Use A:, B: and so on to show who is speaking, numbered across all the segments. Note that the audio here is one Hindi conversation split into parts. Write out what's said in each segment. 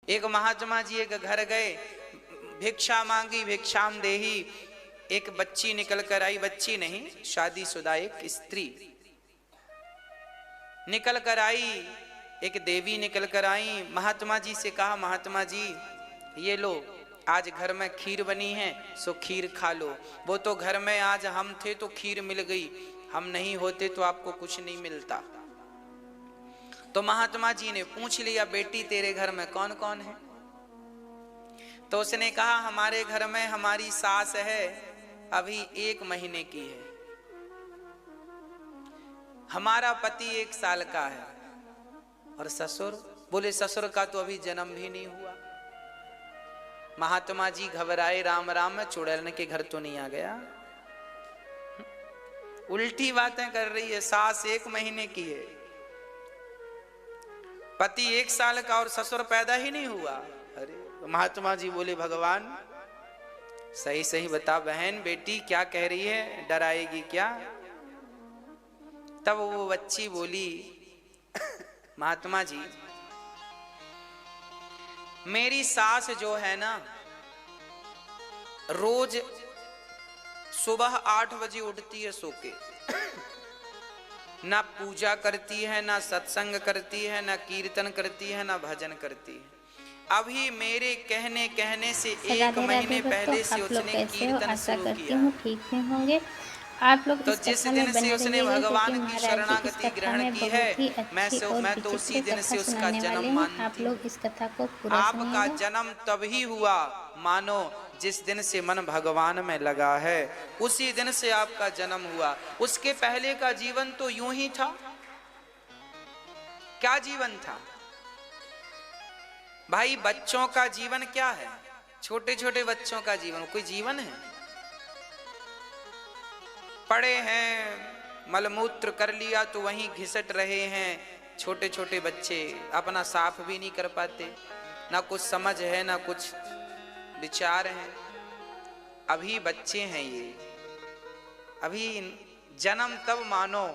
A: एक महात्मा जी एक घर गए, भिक्षा मांगी, भिक्षाम देही। एक बच्ची निकल कर आई, बच्ची नहीं शादीशुदा एक स्त्री निकल कर आई, एक देवी निकल कर आई। महात्मा जी से कहा, महात्मा जी ये लो, आज घर में खीर बनी है सो खीर खा लो। वो तो घर में आज हम थे तो खीर मिल गई, हम नहीं होते तो आपको कुछ नहीं मिलता। तो महात्मा जी ने पूछ लिया, बेटी तेरे घर में कौन कौन है? तो उसने कहा, हमारे घर में हमारी सास है, अभी 1 महीने की है, हमारा पति 1 साल का है, और ससुर? बोले ससुर का तो अभी जन्म भी नहीं हुआ। महात्मा जी घबराए, राम राम में चुड़ैल के घर तो नहीं आ गया? उल्टी बातें कर रही है, सास 1 महीने की है, पति 1 साल का, और ससुर पैदा ही नहीं हुआ। अरे महात्मा जी बोले, भगवान सही सही बता बहन, बेटी क्या कह रही है, डराएगी क्या? तब वो बच्ची बोली, महात्मा जी मेरी सास जो है ना, रोज सुबह 8 बजे उठती है सो के, ना पूजा करती है, ना सत्संग करती है, ना कीर्तन करती है, ना भजन करती है। अभी मेरे कहने से 1 महीने पहले से उसने कीर्तन शुरू किया।
B: ठीक भी होंगे आप लोग।
A: तो जिस दिन से उसने भगवान की शरणागति ग्रहण की है, मैं तो उसी दिन से उसका जन्म मानती हूँ।
B: आप लोग इस कथा को पूरा
A: आपका जन्म तभी हुआ मानो जिस दिन से मन भगवान में लगा है, उसी दिन से आपका जन्म हुआ। उसके पहले का जीवन तो यूं ही था। क्या जीवन था भाई? बच्चों का जीवन क्या है? छोटे छोटे बच्चों का जीवन कोई जीवन है? पड़े हैं, मलमूत्र कर लिया तो वहीं घिसट रहे हैं। छोटे छोटे बच्चे अपना साफ भी नहीं कर पाते, ना कुछ समझ है ना कुछ विचार है। अभी बच्चे हैं ये। अभी जन्म तब मानो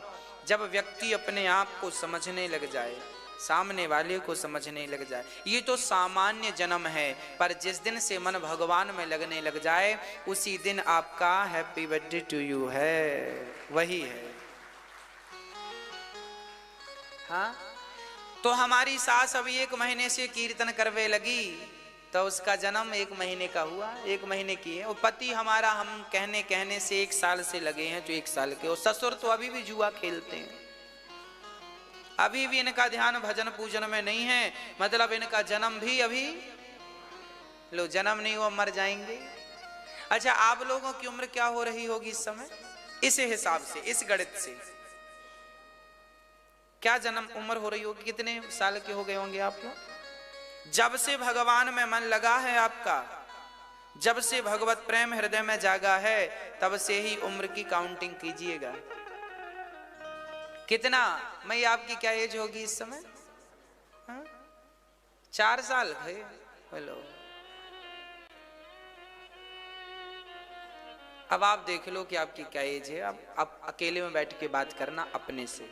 A: जब व्यक्ति अपने आप को समझने लग जाए, सामने वाले को समझने लग जाए। ये तो सामान्य जन्म है, पर जिस दिन से मन भगवान में लगने लग जाए उसी दिन आपका हैप्पी बर्थडे टू यू है, वही है। हाँ, तो हमारी सास अभी 1 महीने से कीर्तन करवे लगी, तो उसका जन्म 1 महीने का हुआ, 1 महीने की है। और पति हमारा हम कहने से 1 साल से लगे हैं, जो 1 साल के। और ससुर तो अभी भी जुआ खेलते हैं, अभी भी इनका ध्यान भजन पूजन में नहीं है। मतलब इनका जन्म भी अभी, लो जन्म नहीं हुआ, मर जाएंगे। अच्छा, आप लोगों की उम्र क्या हो रही होगी इस समय? इस हिसाब से, इस गणित से क्या जन्म उम्र हो रही होगी? कितने साल के हो गए होंगे आप लोग? जब से भगवान में मन लगा है आपका, जब से भगवत प्रेम हृदय में जागा है, तब से ही उम्र की काउंटिंग कीजिएगा। कितना, मैं आपकी क्या एज होगी इस समय? 4 साल है। हेलो, अब आप देख लो कि आपकी क्या एज है। अब आप अकेले में बैठ के बात करना अपने से।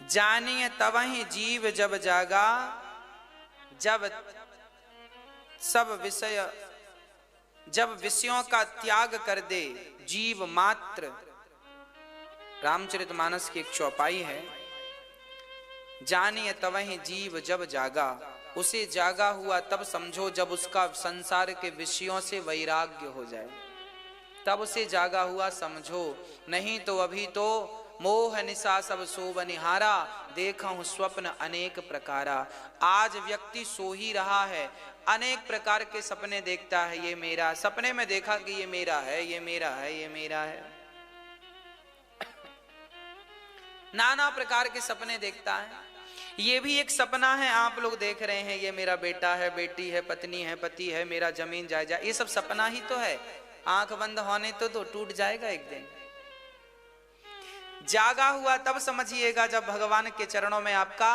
A: जानिए तवहीं जीव जब जागा, जब विषयों का त्याग कर दे जीव मात्र। रामचरितमानस की एक चौपाई है, जानिए तवहीं जीव जब जागा। उसे जागा हुआ तब समझो जब उसका संसार के विषयों से वैराग्य हो जाए, तब उसे जागा हुआ समझो। नहीं तो अभी तो मोह निशा सब सो बनिहारा, देखा हूं स्वप्न अनेक प्रकारा। आज व्यक्ति सो ही रहा है, अनेक प्रकार के सपने देखता है। ये मेरा, सपने में देखा कि ये मेरा है, ये मेरा है, ये मेरा है। नाना प्रकार के सपने देखता है। ये भी एक सपना है, आप लोग देख रहे हैं, ये मेरा बेटा है, बेटी है, पत्नी है, पति है, मेरा जमीन जायदाद, ये सब सपना ही तो है। आंख बंद होने तो टूट जाएगा एक दिन। जागा हुआ तब समझिएगा जब भगवान के चरणों में आपका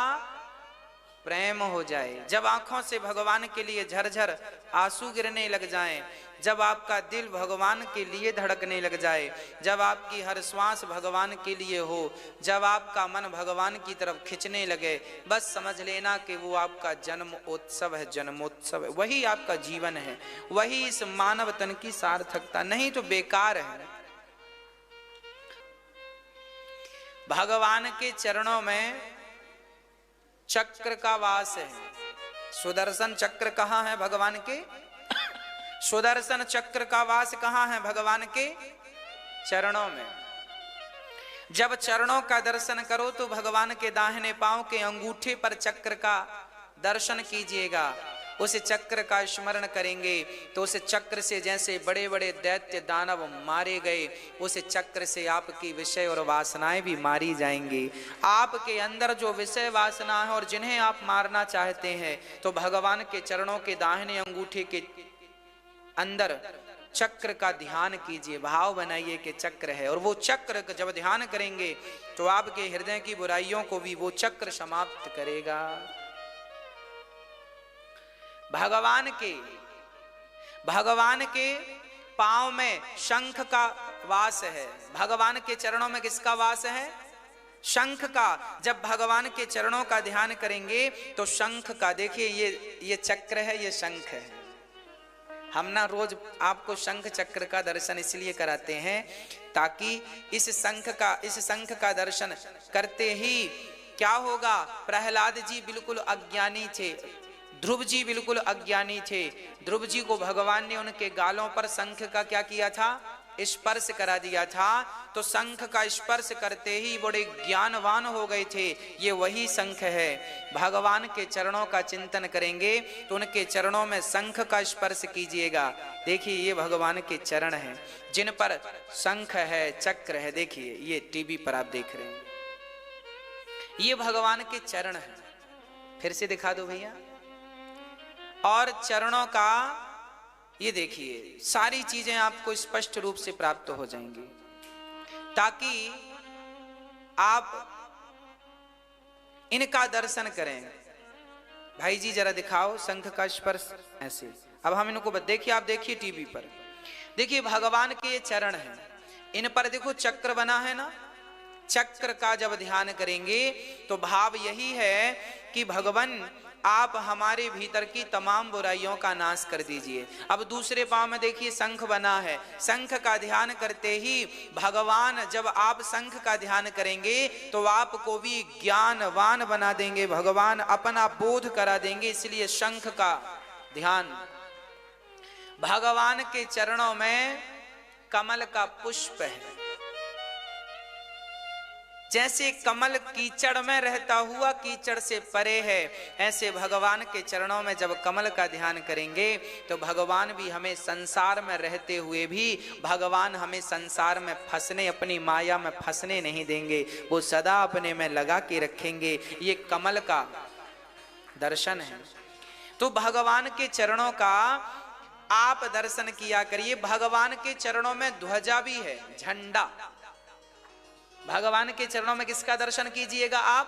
A: प्रेम हो जाए, जब आंखों से भगवान के लिए झरझर आंसू गिरने लग जाएं, जब आपका दिल भगवान के लिए धड़कने लग जाए, जब आपकी हर श्वास भगवान के लिए हो, जब आपका मन भगवान की तरफ खिंचने लगे, बस समझ लेना कि वो आपका जन्म उत्सव है, जन्मोत्सव है, वही आपका जीवन है, वही इस मानव तन की सार्थकता, नहीं तो बेकार है। भगवान के चरणों में चक्र का वास है। सुदर्शन चक्र कहाँ है भगवान के? सुदर्शन चक्र का वास कहाँ है? भगवान के चरणों में। जब चरणों का दर्शन करो तो भगवान के दाहिने पांव के अंगूठे पर चक्र का दर्शन कीजिएगा, उस चक्र का स्मरण करेंगे तो उस चक्र से जैसे बड़े बड़े दैत्य दानव मारे गए, उस चक्र से आपकी विषय और वासनाएं भी मारी जाएंगी। आपके अंदर जो विषय वासना है और जिन्हें आप मारना चाहते हैं, तो भगवान के चरणों के दाहिने अंगूठे के अंदर चक्र का ध्यान कीजिए, भाव बनाइए कि चक्र है, और वो चक्र जब ध्यान करेंगे तो आपके हृदय की बुराइयों को भी वो चक्र समाप्त करेगा। भगवान के पांव में शंख का वास है। भगवान के चरणों में किसका वास है? शंख का। जब भगवान के चरणों का ध्यान करेंगे तो शंख का, देखिए ये चक्र है, ये शंख है। हम ना रोज आपको शंख चक्र का दर्शन इसलिए कराते हैं ताकि इस शंख का दर्शन करते ही क्या होगा? प्रहलाद जी बिल्कुल अज्ञानी थे, ध्रुव जी बिल्कुल अज्ञानी थे। ध्रुव जी को भगवान ने उनके गालों पर शंख का क्या किया था? स्पर्श करा दिया था। तो शंख का स्पर्श करते ही बड़े ज्ञानवान हो गए थे। ये वही शंख है। भगवान के चरणों का चिंतन करेंगे तो उनके चरणों में शंख का स्पर्श कीजिएगा। देखिए ये भगवान के चरण हैं जिन पर शंख है, चक्र है। देखिए ये टीवी पर आप देख रहे हैं, ये भगवान के चरण हैं। फिर से दिखा दो भैया। और चरणों का ये देखिए, सारी चीजें आपको स्पष्ट रूप से प्राप्त हो जाएंगी ताकि आप इनका दर्शन करें। भाई जी जरा दिखाओ शंख का स्पर्श ऐसे। अब हम इनको देखिए, आप देखिए टीवी पर, देखिए भगवान के ये चरण हैं, इन पर देखो चक्र बना है ना। चक्र का जब ध्यान करेंगे तो भाव यही है कि भगवान आप हमारे भीतर की तमाम बुराइयों का नाश कर दीजिए। अब दूसरे पांव में देखिए शंख बना है, शंख का ध्यान करते ही भगवान, जब आप शंख का ध्यान करेंगे तो आपको भी ज्ञानवान बना देंगे, भगवान अपना बोध करा देंगे। इसलिए शंख का ध्यान। भगवान के चरणों में कमल का पुष्प है। जैसे कमल कीचड़ में रहता हुआ कीचड़ से परे है, ऐसे भगवान के चरणों में जब कमल का ध्यान करेंगे तो भगवान भी हमें संसार में रहते हुए भी, भगवान हमें संसार में फंसने, अपनी माया में फंसने नहीं देंगे। वो सदा अपने में लगा के रखेंगे। ये कमल का दर्शन है। तो भगवान के चरणों का आप दर्शन किया करिए। भगवान के चरणों में ध्वजा भी है, झंडा। भगवान के चरणों में किसका दर्शन कीजिएगा आप?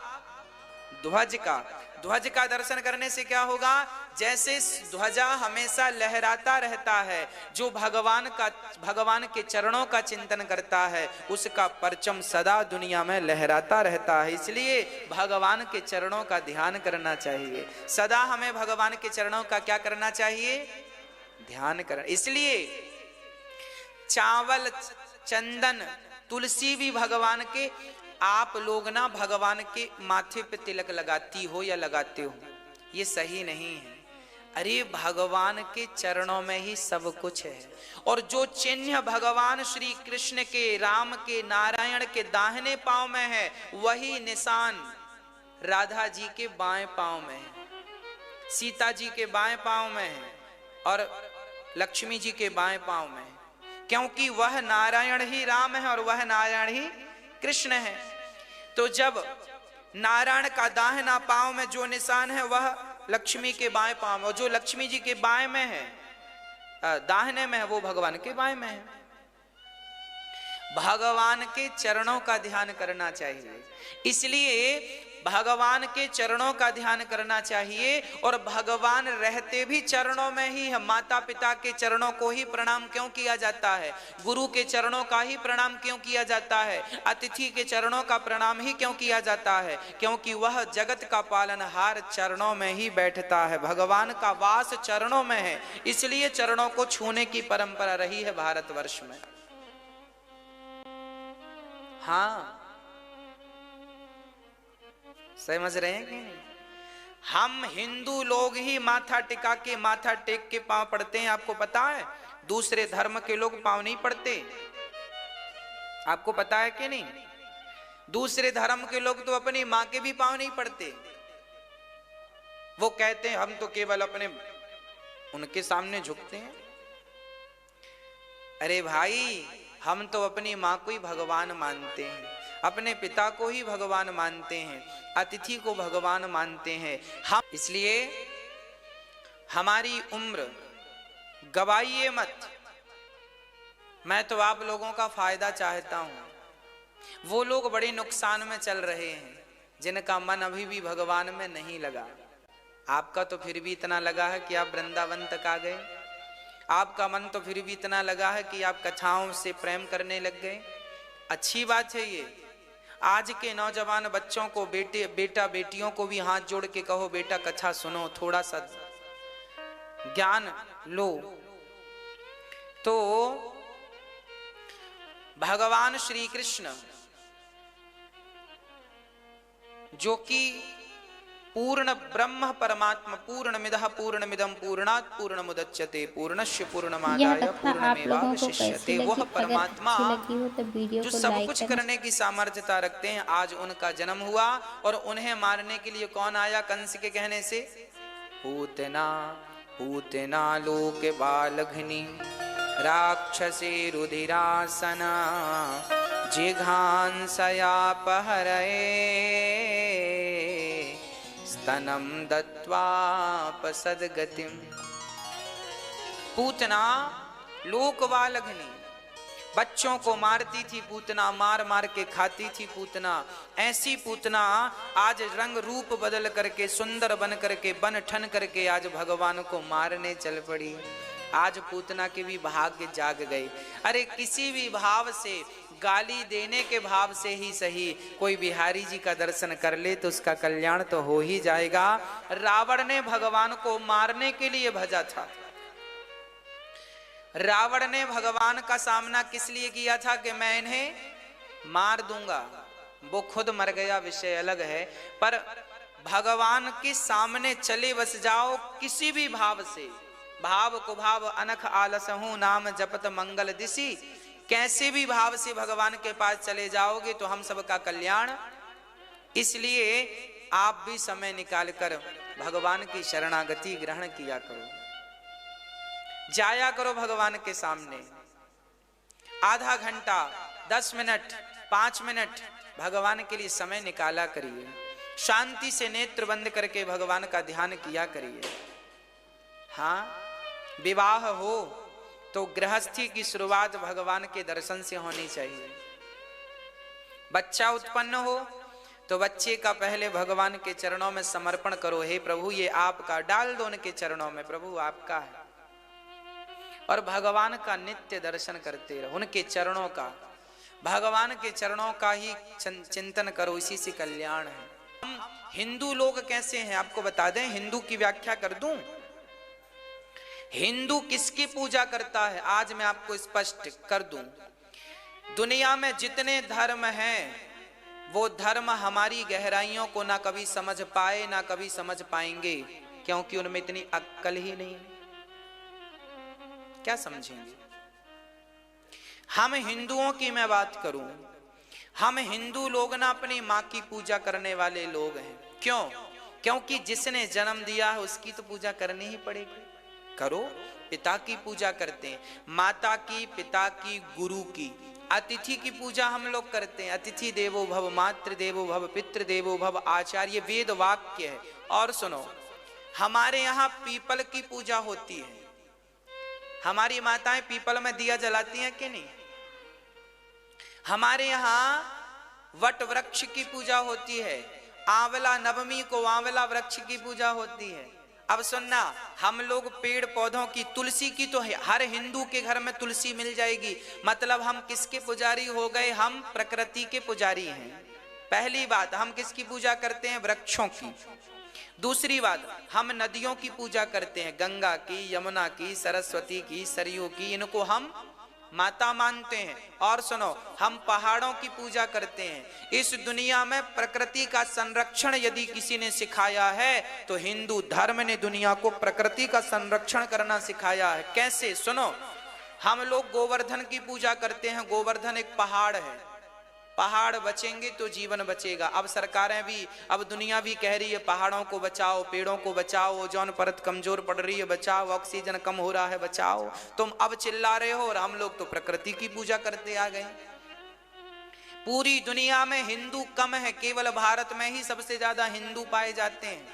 A: ध्वज का। ध्वज का दर्शन करने से क्या होगा? जैसे ध्वजा हमेशा लहराता रहता है, जो भगवान के चरणों का चिंतन करता है उसका परचम सदा दुनिया में लहराता रहता है। इसलिए भगवान के चरणों का ध्यान करना चाहिए। सदा हमें भगवान के चरणों का क्या करना चाहिए? ध्यान करना। इसलिए चावल, चंदन, तुलसी भी भगवान के, आप लोग ना भगवान के माथे पे तिलक लगाती हो या लगाते हो, ये सही नहीं है। अरे भगवान के चरणों में ही सब कुछ है। और जो चिन्ह भगवान श्री कृष्ण के, राम के, नारायण के दाहिने पांव में है, वही निशान राधा जी के बाएं पांव में है, सीता जी के बाएं पांव में है और लक्ष्मी जी के बाएं पांव में है। क्योंकि वह नारायण ही राम है और वह नारायण ही कृष्ण है। तो जब नारायण का दाहिना पांव में जो निशान है वह लक्ष्मी के बाएं पांव में, और जो लक्ष्मी जी के बाएं में है, दाहिने में है, वो भगवान के बाएं में है। भगवान के चरणों का ध्यान करना चाहिए। इसलिए भगवान के चरणों का ध्यान करना चाहिए। और भगवान रहते भी चरणों में ही है। माता पिता के चरणों को ही प्रणाम क्यों किया जाता है? गुरु के चरणों का ही प्रणाम क्यों किया जाता है? अतिथि के चरणों का प्रणाम ही क्यों किया जाता है? क्योंकि वह जगत का पालनहार चरणों में ही बैठता है। भगवान का वास चरणों में है, इसलिए चरणों को छूने की परंपरा रही है भारतवर्ष में। हाँ, समझ रहे हैं कि नहीं? हम हिंदू लोग ही माथा टेक के पांव पड़ते हैं। आपको पता है दूसरे धर्म के लोग पांव नहीं पड़ते। आपको पता है कि नहीं? दूसरे धर्म के लोग तो अपनी मां के भी पांव नहीं पड़ते। वो कहते हैं हम तो केवल अपने उनके सामने झुकते हैं। अरे भाई, हम तो अपनी मां को ही भगवान मानते हैं, अपने पिता को ही भगवान मानते हैं, अतिथि को भगवान मानते हैं हम। इसलिए हमारी उम्र गवाइए मत। मैं तो आप लोगों का फायदा चाहता हूं। वो लोग बड़े नुकसान में चल रहे हैं जिनका मन अभी भी भगवान में नहीं लगा। आपका तो फिर भी इतना लगा है कि आप वृंदावन तक आ गए। आपका मन तो फिर भी इतना लगा है कि आप कथाओं से प्रेम करने लग गए। अच्छी बात है ये। आज के नौजवान बच्चों को बेटा बेटियों को भी हाथ जोड़ के कहो बेटा कथा सुनो, थोड़ा सा ज्ञान लो। तो भगवान श्री कृष्ण जो कि पूर्ण ब्रह्म परमात्मा, पूर्णमिदः पूर्णमिदं पूर्णात् पूर्णमुदच्यते पूर्णस्य पूर्णमादाय पूर्णमेवावशिष्यते, वह परमात्मा जो सब कुछ करने की सामर्थ्यता रखते हैं, आज उनका जन्म हुआ और उन्हें मारने के लिए कौन आया? कंस के कहने से पूतना पूतना लोक बालघ्नि राक्षसी रुधिरासना जिघांसयापहरये स्तनम दत्वापसद्गतिम। पूतना लोकवालघ्नि, बच्चों को मारती थी पूतना, मार मार के खाती थी पूतना। ऐसी पूतना आज रंग रूप बदल करके, सुंदर बन करके, बन ठन करके आज भगवान को मारने चल पड़ी। आज पूतना के भी भाग्य जाग गए। अरे किसी भी भाव से, गाली देने के भाव से ही सही, कोई बिहारी जी का दर्शन कर ले तो उसका कल्याण तो हो ही जाएगा। रावण ने भगवान को मारने के लिए भजा था। रावण ने भगवान का सामना किस लिए किया था? कि मैं इन्हें मार दूंगा। वो खुद मर गया, विषय अलग है। पर भगवान के सामने चले बस जाओ किसी भी भाव से, भाव को भाव अनख आलसहूं नाम जपत मंगल दिशि, कैसे भी भाव से भगवान के पास चले जाओगे तो हम सबका कल्याण। इसलिए आप भी समय निकालकर भगवान की शरणागति ग्रहण किया करो, जाया करो भगवान के सामने। आधा घंटा, 10 मिनट, 5 मिनट भगवान के लिए समय निकाला करिए। शांति से नेत्र बंद करके भगवान का ध्यान किया करिए। हाँ, विवाह हो तो गृहस्थी की शुरुआत भगवान के दर्शन से होनी चाहिए। बच्चा उत्पन्न हो तो बच्चे का पहले भगवान के चरणों में समर्पण करो। हे प्रभु, ये आपका, डाल दो उनके चरणों में, प्रभु आपका है। और भगवान का नित्य दर्शन करते रहो, उनके चरणों का, भगवान के चरणों का ही चिंतन करो, इसी से कल्याण है। हम हिंदू लोग कैसे हैं आपको बता दें, हिंदू की व्याख्या कर दूं। हिंदू किसकी पूजा करता है आज मैं आपको स्पष्ट कर दूं। दुनिया में जितने धर्म हैं वो धर्म हमारी गहराइयों को ना कभी समझ पाए ना कभी समझ पाएंगे, क्योंकि उनमें इतनी अक्ल ही नहीं। क्या समझेंगे? हम हिंदुओं की मैं बात करूं, हम हिंदू लोग ना अपनी माँ की पूजा करने वाले लोग हैं। क्यों? क्योंकि जिसने जन्म दिया है उसकी तो पूजा करनी ही पड़ेगी। करो, पिता की पूजा करते हैं, माता की, पिता की, गुरु की। अतिथि की पूजा हम लोग करते हैं। अतिथि देवो भव, मातृ देवो भव, पितृ देवो भव, आचार्य, वेद वाक्य है। और सुनो, हमारे यहाँ पीपल की पूजा होती है। हमारी माताएं पीपल में दिया जलाती हैं कि नहीं? हमारे यहाँ वट वृक्ष की पूजा होती है, आंवला नवमी को आंवला वृक्ष की पूजा होती है। अब सुनना, हम लोग पेड़ पौधों की, तुलसी की तो हर हिंदू के घर में तुलसी मिल जाएगी, मतलब हम किसके पुजारी हो गए? हम प्रकृति के पुजारी हैं। पहली बात, हम किसकी पूजा करते हैं? वृक्षों की। दूसरी बात, हम नदियों की पूजा करते हैं, गंगा की, यमुना की, सरस्वती की, सरयू की, इनको हम माता मानते हैं। और सुनो, हम पहाड़ों की पूजा करते हैं। इस दुनिया में प्रकृति का संरक्षण यदि किसी ने सिखाया है तो हिंदू धर्म ने दुनिया को प्रकृति का संरक्षण करना सिखाया है। कैसे? सुनो, हम लोग गोवर्धन की पूजा करते हैं। गोवर्धन एक पहाड़ है, पहाड़ बचेंगे तो जीवन बचेगा। अब सरकारें भी, अब दुनिया भी कह रही है पहाड़ों को बचाओ, पेड़ों को बचाओ, ओजोन परत कमजोर पड़ रही है बचाओ, ऑक्सीजन कम हो रहा है बचाओ। तुम अब चिल्ला रहे हो और हम लोग तो प्रकृति की पूजा करते आ गए। पूरी दुनिया में हिंदू कम है, केवल भारत में ही सबसे ज्यादा हिंदू पाए जाते हैं।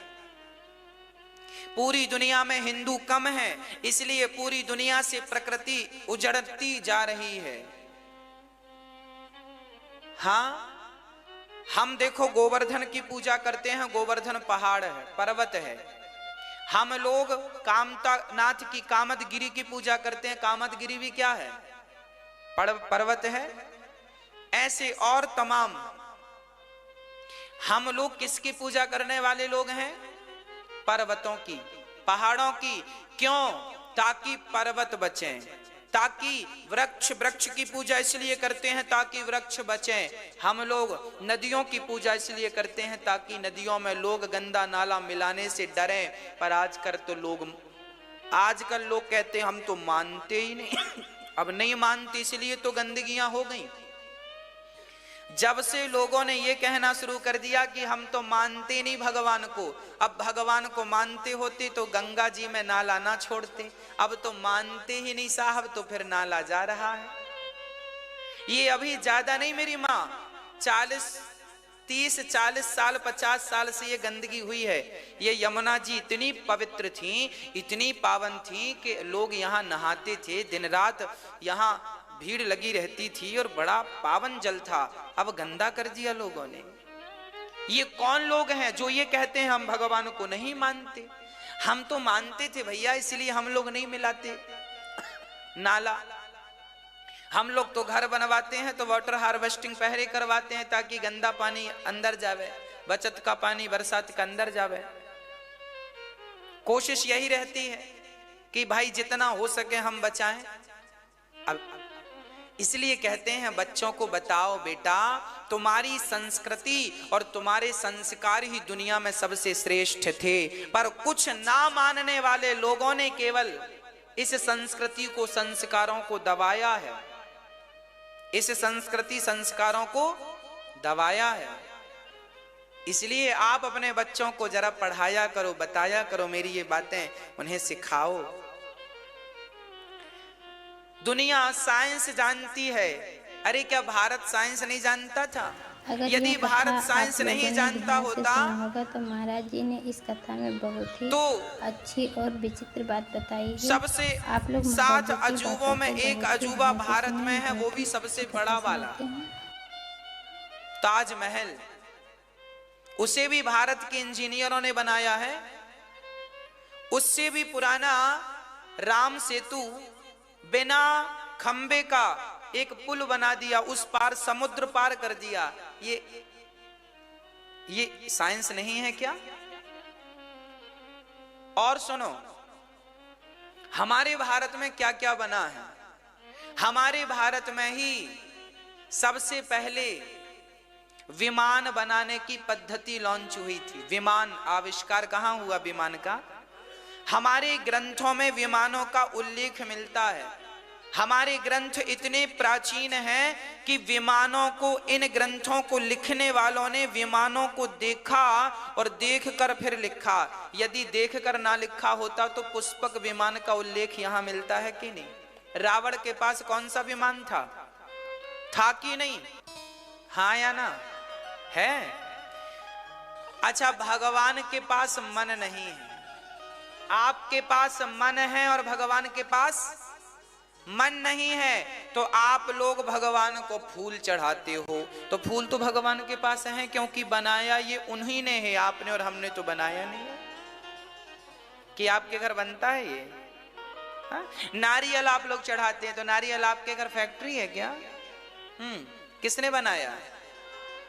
A: पूरी दुनिया में हिंदू कम है, इसलिए पूरी दुनिया से प्रकृति उजड़ती जा रही है। हाँ, हम देखो गोवर्धन की पूजा करते हैं, गोवर्धन पहाड़ है, पर्वत है। हम लोग कामतानाथ की, कामदगिरी की पूजा करते हैं, कामदगिरी भी क्या है? पर्वत है। ऐसे और तमाम हम लोग किसकी पूजा करने वाले लोग हैं? पर्वतों की, पहाड़ों की। क्यों? ताकि पर्वत बचें, ताकि वृक्ष की पूजा इसलिए करते हैं ताकि वृक्ष बचें। हम लोग नदियों की पूजा इसलिए करते हैं ताकि नदियों में लोग गंदा नाला मिलाने से डरें। पर आजकल लोग कहते हैं हम तो मानते ही नहीं। अब नहीं मानते इसलिए तो गंदगियां हो गई। जब से लोगों ने ये कहना शुरू कर दिया कि हम तो मानते नहीं भगवान को, अब भगवान को मानते होते तो गंगा जी में नाला ना छोड़ते। अब तो मानते ही नहीं साहब, तो फिर नाला जा रहा है। ये अभी ज्यादा नहीं, मेरी माँ 30, 40 साल, 50 साल से ये गंदगी हुई है। ये यमुना जी इतनी पवित्र थी, इतनी पावन थी कि लोग यहाँ नहाते थे, दिन रात यहाँ भीड़ लगी रहती थी और बड़ा पावन जल था। अब गंदा कर दिया लोगों ने। ये कौन लोग हैं जो ये कहते हैं हम भगवान को नहीं मानते? हम तो मानते थे भैया, इसलिए हम लोग नहीं मिलाते नाला। हम लोग तो घर बनवाते हैं तो वाटर हार्वेस्टिंग पहले करवाते हैं ताकि गंदा पानी अंदर जावे, बचत का पानी बरसात का अंदर जावे। कोशिश यही रहती है कि भाई जितना हो सके हम बचाएं। अब इसलिए कहते हैं बच्चों को बताओ, बेटा तुम्हारी संस्कृति और तुम्हारे संस्कार ही दुनिया में सबसे श्रेष्ठ थे। पर कुछ ना मानने वाले लोगों ने केवल इस संस्कृति को, संस्कारों को दबाया है। इस संस्कृति संस्कारों को दबाया है। इसलिए आप अपने बच्चों को जरा पढ़ाया करो, बताया करो, मेरी ये बातें उन्हें सिखाओ। दुनिया साइंस जानती है। अरे क्या भारत साइंस नहीं जानता था? यदि भारत साइंस नहीं जानता होता
B: होगा तो महाराज जी ने इस कथा में बहुत ही
A: तो
B: अच्छी और विचित्र बात बताई है।
A: सबसे
B: आप लोग
A: 7 अजूबों में एक अजूबा भारत में है, वो भी सबसे बड़ा वाला ताजमहल। उसे भी भारत के इंजीनियरों ने बनाया है। उससे भी पुराना राम सेतु बिना खंबे का एक पुल बना दिया, उस पार समुद्र पार कर दिया। ये साइंस नहीं है क्या? और सुनो, हमारे भारत में क्या क्या बना है। हमारे भारत में ही सबसे पहले विमान बनाने की पद्धति लॉन्च हुई थी। विमान आविष्कार कहां हुआ? विमान का हमारे ग्रंथों में विमानों का उल्लेख मिलता है। हमारे ग्रंथ इतने प्राचीन हैं कि विमानों को, इन ग्रंथों को लिखने वालों ने विमानों को देखा और देखकर फिर लिखा। यदि देखकर ना लिखा होता तो पुष्पक विमान का उल्लेख यहां मिलता है कि नहीं? रावण के पास कौन सा विमान था? था कि नहीं? हाँ या ना? है। अच्छा, भगवान के पास मन नहीं है। आपके पास मन है और भगवान के पास मन नहीं है तो आप लोग भगवान को फूल चढ़ाते हो, तो फूल तो भगवान के पास है क्योंकि बनाया ये उन्हीं ने है, आपने और हमने तो बनाया नहीं है। कि आपके घर बनता है ये? हा? नारियल आप लोग चढ़ाते हैं तो नारियल आपके घर फैक्ट्री है क्या? किसने बनाया?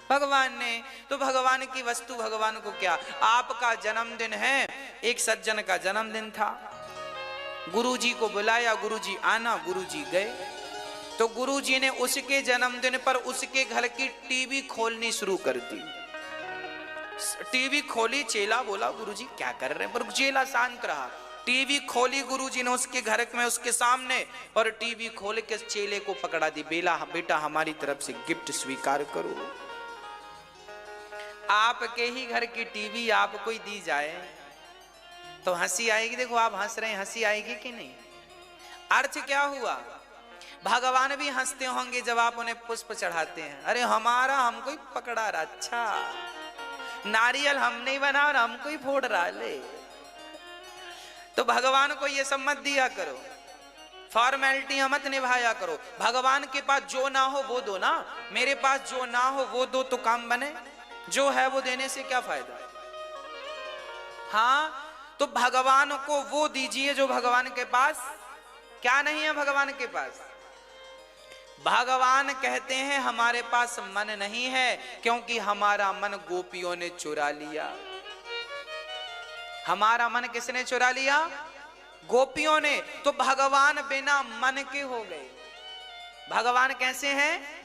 A: भगवान ने। तो भगवान की वस्तु भगवान को क्या? आपका जन्मदिन है, एक सज्जन का जन्मदिन था, गुरुजी को बुलाया, गुरुजी आना, गुरुजी गए, तो गुरुजी ने उसके जन्मदिन पर उसके घर की टीवी खोलनी शुरू कर दी। टीवी खोली, चेला बोला गुरुजी क्या कर रहे हैं, पर चेला शांत रहा। टीवी खोली गुरुजी ने उसके घर में, उसके सामने, और टीवी खोल के चेले को पकड़ा दी, बेटा हमारी तरफ से गिफ्ट स्वीकार करो। आपके ही घर की टीवी आपको ही दी जाए तो हंसी आएगी? देखो आप हंस रहे हैं, हंसी आएगी कि नहीं? अर्थ क्या हुआ? भगवान भी हंसते होंगे जब आप उन्हें पुष्प चढ़ाते हैं। अरे हमारा हमको ही पकड़ा रहा, अच्छा नारियल हम नहीं बना और हमको ही फोड़ रहा ले। तो भगवान को ये सब मत दिया करो, फॉर्मेलिटी मत निभाया करो। भगवान के पास जो ना हो वो दो ना, मेरे पास जो ना हो वो दो तो काम बने, जो है वो देने से क्या फायदा? हाँ, तो भगवान को वो दीजिए जो भगवान के पास क्या नहीं है। भगवान के पास, भगवान कहते हैं हमारे पास मन नहीं है क्योंकि हमारा मन गोपियों ने चुरा लिया। हमारा मन किसने चुरा लिया? गोपियों ने। तो भगवान बिना मन के हो गए। भगवान कैसे हैं?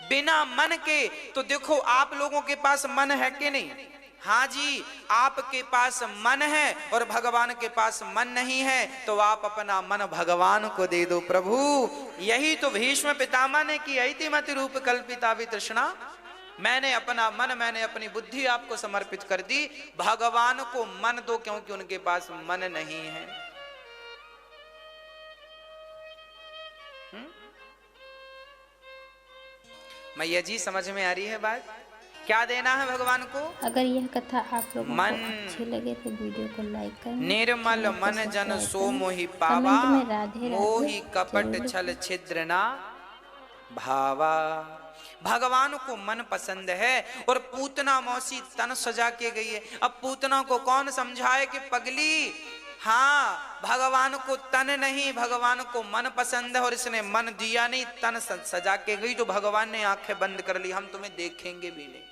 A: बिना मन के। तो देखो आप लोगों के पास मन है कि नहीं? हाँ जी, आपके पास मन है और भगवान के पास मन नहीं है, तो आप अपना मन भगवान को दे दो। प्रभु यही तो भीष्म पितामह ने की, ऐति मति रूप कल्पिता वितृष्णा। मैंने अपना मन, मैंने अपनी बुद्धि आपको समर्पित कर दी। भगवान को मन दो क्योंकि उनके पास मन नहीं है। मैया जी समझ में आ रही है बात? क्या देना है भगवान को?
B: अगर यह कथा आप लोगों को अच्छी लगे तो वीडियो को लाइक करें।
A: निर्मल मन जन सो मोहि पावा, मोहि कपट छल छिद्र ना भावा। भगवान को मन पसंद है और पूतना मौसी तन सजा के गई है। अब पूतना को कौन समझाए कि पगली, हाँ भगवान को तन नहीं, भगवान को मन पसंद है और इसने मन दिया नहीं, तन सजा के गई। तो भगवान ने आंखें बंद कर ली, हम तुम्हें देखेंगे भी नहीं।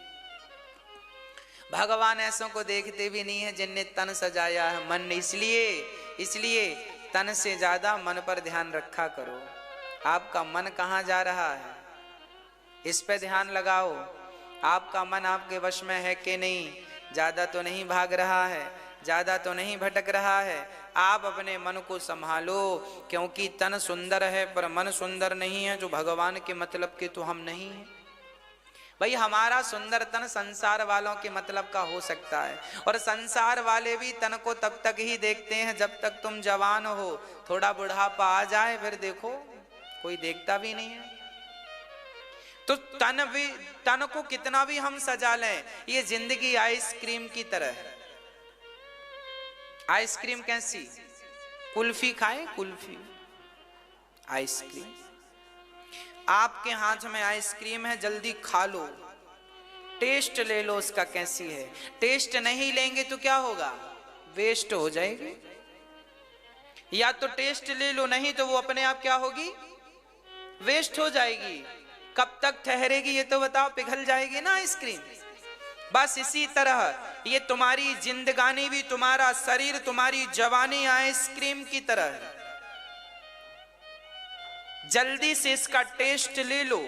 A: भगवान ऐसों को देखते भी नहीं है जिनने तन सजाया है, मन। इसलिए तन से ज्यादा मन पर ध्यान रखा करो। आपका मन कहाँ जा रहा है, इस पे ध्यान लगाओ। आपका मन आपके वश में है कि नहीं? ज्यादा तो नहीं भाग रहा है, ज्यादा तो नहीं भटक रहा है। आप अपने मन को संभालो, क्योंकि तन सुंदर है पर मन सुंदर नहीं है। जो भगवान के मतलब के तो हम नहीं हैं भाई। हमारा सुंदर तन संसार वालों के मतलब का हो सकता है, और संसार वाले भी तन को तब तक ही देखते हैं जब तक तुम जवान हो। थोड़ा बुढ़ापा आ जाए फिर देखो कोई देखता भी नहीं है। तो तन को कितना भी हम सजा लें, ये जिंदगी आइसक्रीम की तरह है। आइसक्रीम कैसी? कुल्फी खाएं, कुल्फी आइसक्रीम। आपके हाथ में आइसक्रीम है, जल्दी खा लो, टेस्ट ले लो उसका कैसी है। टेस्ट नहीं लेंगे तो क्या होगा? वेस्ट हो जाएगी। या तो टेस्ट ले लो, नहीं तो वो अपने आप क्या होगी? वेस्ट हो जाएगी। कब तक ठहरेगी ये तो बताओ? पिघल जाएगी ना आइसक्रीम। बस इसी तरह ये तुम्हारी जिंदगानी भी, तुम्हारा शरीर, तुम्हारी जवानी आइसक्रीम की तरह है। जल्दी से इसका टेस्ट ले लो,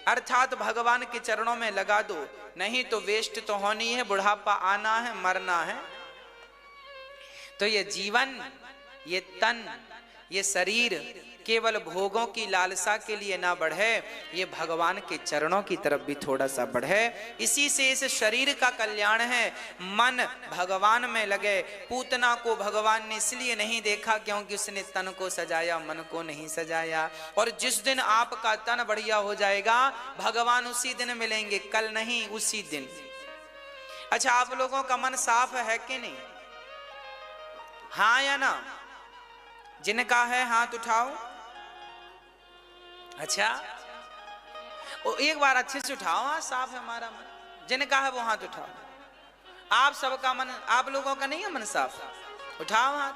A: अर्थात भगवान के चरणों में लगा दो, नहीं तो वेस्ट तो होनी है, बुढ़ापा आना है, मरना है। तो ये जीवन, ये तन, ये शरीर केवल भोगों की लालसा के लिए ना बढ़े, ये भगवान के चरणों की तरफ भी थोड़ा सा बढ़े। इसी से इस शरीर का कल्याण है। मन भगवान में लगे। पूतना को भगवान ने इसलिए नहीं देखा क्योंकि उसने तन को सजाया, मन को नहीं सजाया। और जिस दिन आपका तन बढ़िया हो जाएगा, भगवान उसी दिन मिलेंगे, कल नहीं, उसी दिन। अच्छा, आप लोगों का मन साफ है कि नहीं? हाँ या ना? जिनका है हाथ उठाओ। अच्छा, वो एक बार अच्छे से उठाओ, हाँ साफ है हमारा मन। जिन्हें कहा है वो हाथ उठाओ। आप सबका मन, आप लोगों का नहीं है मन साफ? उठाओ हाथ।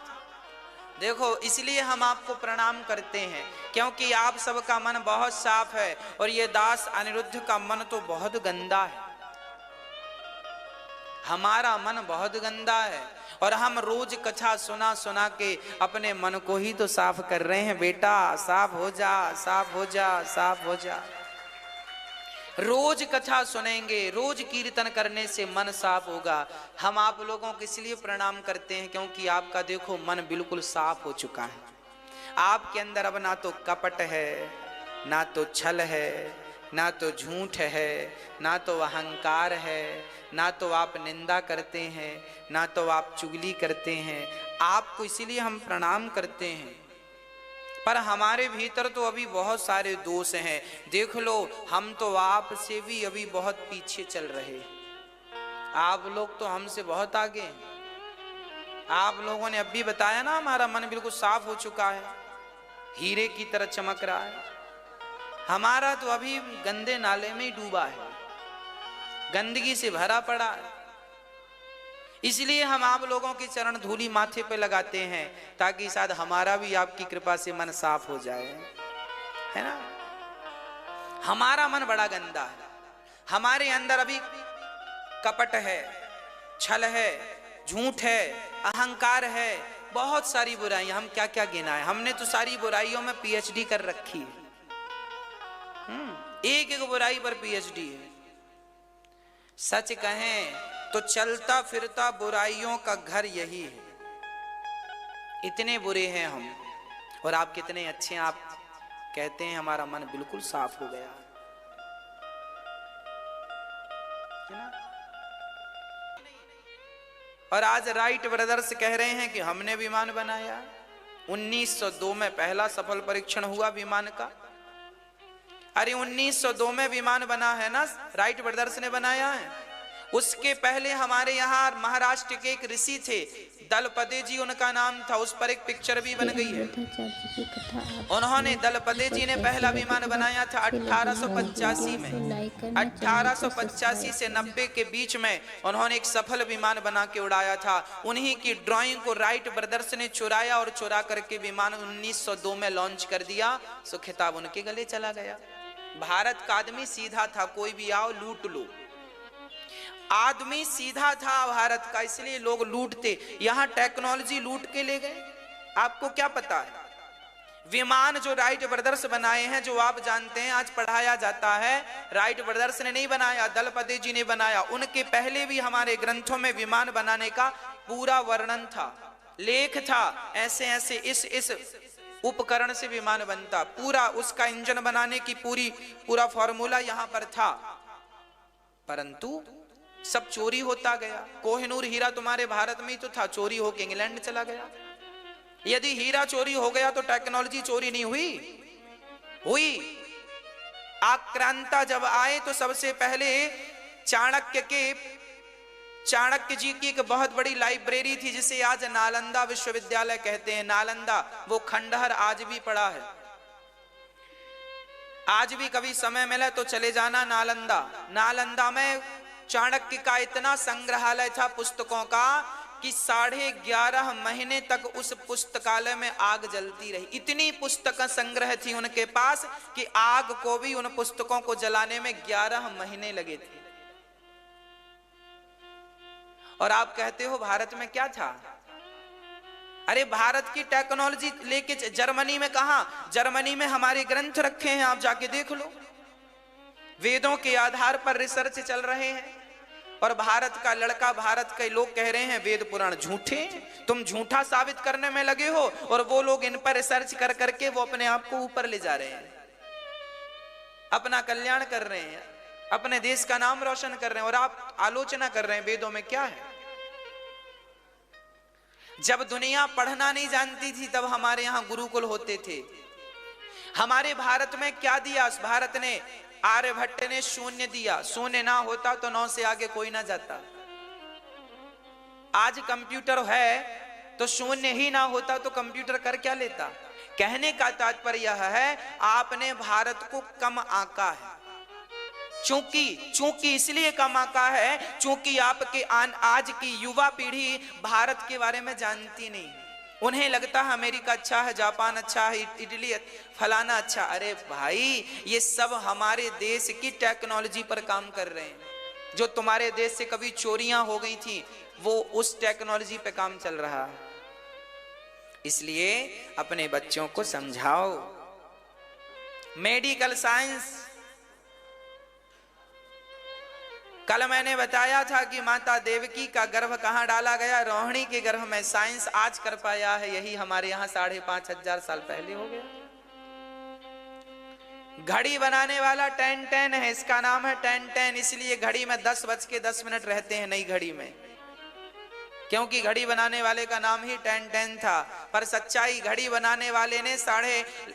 A: देखो, इसलिए हम आपको प्रणाम करते हैं क्योंकि आप सबका मन बहुत साफ है और ये दास अनिरुद्ध का मन तो बहुत गंदा है। हमारा मन बहुत गंदा है और हम रोज कथा सुना सुना के अपने मन को ही तो साफ कर रहे हैं। बेटा साफ हो जा, साफ हो जा, साफ हो जा। रोज कथा सुनेंगे, रोज कीर्तन करने से मन साफ होगा। हम आप लोगों को इसलिए प्रणाम करते हैं क्योंकि आपका देखो मन बिल्कुल साफ हो चुका है। आपके अंदर अब ना तो कपट है, ना तो छल है, ना तो झूठ है, ना तो अहंकार है, ना तो आप निंदा करते हैं, ना तो आप चुगली करते हैं। आपको इसीलिए हम प्रणाम करते हैं। पर हमारे भीतर तो अभी बहुत सारे दोष हैं। देख लो, हम तो आपसे भी अभी बहुत पीछे चल रहे। आप लोग तो हमसे बहुत आगे हैं। आप लोगों ने अभी बताया ना हमारा मन बिल्कुल साफ हो चुका है, हीरे की तरह चमक रहा है। हमारा तो अभी गंदे नाले में ही डूबा है, गंदगी से भरा पड़ा है। इसलिए हम आप लोगों की चरण धूली माथे पे लगाते हैं ताकि शायद हमारा भी आपकी कृपा से मन साफ हो जाए, है ना। हमारा मन बड़ा गंदा है, हमारे अंदर अभी कपट है, छल है, झूठ है, अहंकार है, बहुत सारी बुराइयां। हम क्या क्या गिना है, हमने तो सारी बुराइयों में पीएचडी कर रखी है। एक एक बुराई पर पीएचडी है। सच कहें तो चलता फिरता बुराइयों का घर यही है। इतने बुरे हैं हम और आप कितने अच्छे हैं। आप कहते हैं हमारा मन बिल्कुल साफ हो गया, है ना। और आज राइट ब्रदर्स कह रहे हैं कि हमने विमान बनाया। 1902 में पहला सफल परीक्षण हुआ विमान का। अरे 1902 में विमान बना है ना, राइट ब्रदर्स ने बनाया है। उसके पहले हमारे यहाँ महाराष्ट्र के एक ऋषि थे, दलपदे जी उनका नाम था। उस पर एक पिक्चर भी बन गई है। उन्होंने, दलपदे जी ने पहला विमान बनाया था 1885 में। 1885 से 90 के बीच में उन्होंने एक सफल विमान बना के उड़ाया था। उन्हीं की ड्राइंग को राइट ब्रदर्स ने चुराया और चुरा करके विमान 1902 में लॉन्च कर दिया। सो खिताब उनके गले चला गया। भारत का आदमी सीधा था, कोई भी आओ लूट लो। आदमी सीधा था भारत का, इसलिए लोग लूटते। यहां टेक्नोलॉजी लूट के ले गए। आपको क्या पता है, विमान जो राइट ब्रदर्स बनाए हैं, जो आप जानते हैं आज पढ़ाया जाता है, राइट ब्रदर्स ने नहीं बनाया, दलपदे जी ने बनाया। उनके पहले भी हमारे ग्रंथों में विमान बनाने का पूरा वर्णन था, लेख था। ऐसे ऐसे इस उपकरण से विमान बनता, पूरा उसका इंजन बनाने की पूरा फॉर्मूला यहां पर था। परंतु सब चोरी होता गया। कोहिनूर हीरा तुम्हारे भारत में ही तो था, चोरी होके इंग्लैंड चला गया। यदि हीरा चोरी हो गया तो टेक्नोलॉजी चोरी नहीं हुई। आक्रांता जब आए तो सबसे पहले चाणक्य जी की एक बहुत बड़ी लाइब्रेरी थी जिसे आज नालंदा विश्वविद्यालय कहते हैं। नालंदा, वो खंडहर आज भी पड़ा है। आज भी कभी समय मिले तो चले जाना नालंदा। नालंदा में चाणक्य का इतना संग्रहालय था पुस्तकों का कि 11.5 महीने तक उस पुस्तकालय में आग जलती रही। इतनी पुस्तक संग्रह थी उनके पास कि आग को भी उन पुस्तकों को जलाने में 11 महीने लगे थे। और आप कहते हो भारत में क्या था? अरे भारत की टेक्नोलॉजी लेके जर्मनी में कहा? जर्मनी में हमारे ग्रंथ रखे हैं, आप जाके देख लो। वेदों के आधार पर रिसर्च चल रहे हैं और भारत का लड़का, भारत के लोग कह रहे हैं वेद पुराण झूठे। तुम झूठा साबित करने में लगे हो और वो लोग इन पर रिसर्च कर करके वो अपने आप को ऊपर ले जा रहे हैं, अपना कल्याण कर रहे हैं, अपने देश का नाम रोशन कर रहे हैं। और आप आलोचना कर रहे हैं वेदों में क्या है। जब दुनिया पढ़ना नहीं जानती थी तब हमारे यहाँ गुरुकुल होते थे। हमारे भारत में क्या दिया भारत ने? आर्यभट्ट ने शून्य दिया। शून्य ना होता तो 9 से आगे कोई ना जाता। आज कंप्यूटर है तो शून्य ही ना होता तो कंप्यूटर कर क्या लेता? कहने का तात्पर्य यह है, आपने भारत को कम आंका है। चूंकि इसलिए कम आंका है चूंकि आपके आज की युवा पीढ़ी भारत के बारे में जानती नहीं। उन्हें लगता है अमेरिका अच्छा है, जापान अच्छा है, इटली फलाना अच्छा। अरे भाई, ये सब हमारे देश की टेक्नोलॉजी पर काम कर रहे हैं। जो तुम्हारे देश से कभी चोरियां हो गई थी, वो उस टेक्नोलॉजी पे काम चल रहा है। इसलिए अपने बच्चों को समझाओ। मेडिकल साइंस, कल मैंने बताया था कि माता देवकी का गर्भ कहां डाला गया? रोहिणी के गर्भ में। साइंस आज कर पाया है, यही हमारे यहां 5,500 साल पहले हो गया। घड़ी बनाने वाला 10-10 है, इसका नाम है 10-10, इसलिए घड़ी में 10:10 रहते हैं नई घड़ी में, क्योंकि घड़ी बनाने वाले का नाम ही 10-10 था। पर सच्चाई, घड़ी बनाने वाले ने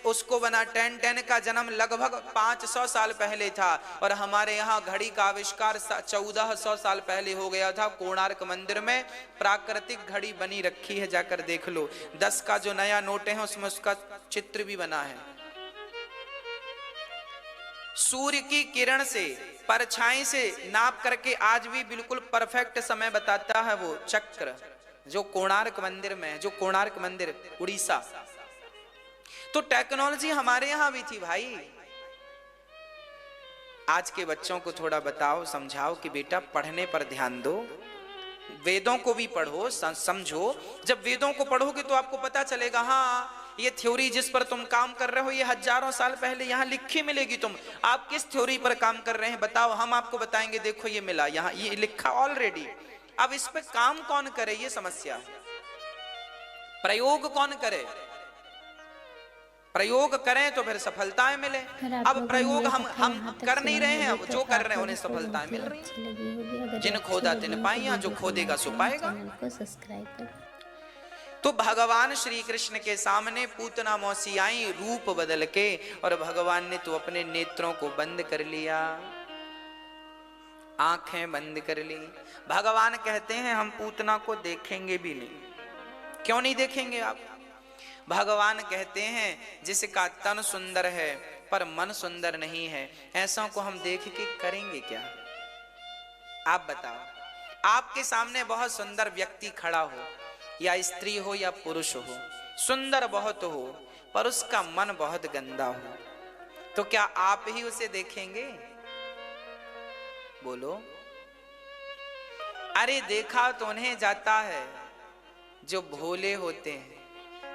A: उसको बना 10-10 का जन्म लगभग 500 साल पहले था। और हमारे यहाँ घड़ी का आविष्कार 1400 साल पहले हो गया था। कोणार्क मंदिर में प्राकृतिक घड़ी बनी रखी है, जाकर देख लो। 10 का जो नया नोट है उसमें उसका चित्र भी बना है। सूर्य की किरण से, परछाई से नाप करके आज भी बिल्कुल परफेक्ट समय बताता है वो चक्र, जो कोणार्क मंदिर में है, जो कोणार्क मंदिर उड़ीसा। तो टेक्नोलॉजी हमारे यहां भी थी भाई। आज के बच्चों को थोड़ा बताओ, समझाओ कि बेटा पढ़ने पर ध्यान दो, वेदों को भी पढ़ो, समझो। जब वेदों को पढ़ोगे तो आपको पता चलेगा, हाँ ये थ्योरी जिस पर तुम काम कर रहे हो ये हजारों साल पहले यहाँ लिखी मिलेगी। तुम आप किस थ्योरी पर काम कर रहे हैं बताओ, हम आपको बताएंगे। देखो ये मिला, यहाँ ये लिखा ऑलरेडी। अब इस पे काम कौन करे, ये समस्या है। प्रयोग कौन करे? प्रयोग करें तो फिर सफलताएं मिले। अब प्रयोग हम कर नहीं रहे हैं, जो कर रहे हैं उन्हें सफलताएं मिल रही हैं। जिन खोदा तिन पाइया, जो खोदेगा सो पाएगा। तो भगवान श्री कृष्ण के सामने पूतना मौसी आई रूप बदल के, और भगवान ने तो अपने नेत्रों को बंद कर लिया, आंखें बंद कर ली। भगवान कहते हैं हम पूतना को देखेंगे भी नहीं। क्यों नहीं देखेंगे आप? भगवान कहते हैं जिसका तन सुंदर है पर मन सुंदर नहीं है, ऐसा को हम देख के करेंगे क्या? आप बताओ, आपके सामने बहुत सुंदर व्यक्ति खड़ा हो, या स्त्री हो या पुरुष हो, सुंदर बहुत हो पर उसका मन बहुत गंदा हो, तो क्या आप ही उसे देखेंगे? बोलो। अरे देखा तो उन्हें जाता है जो भोले होते हैं,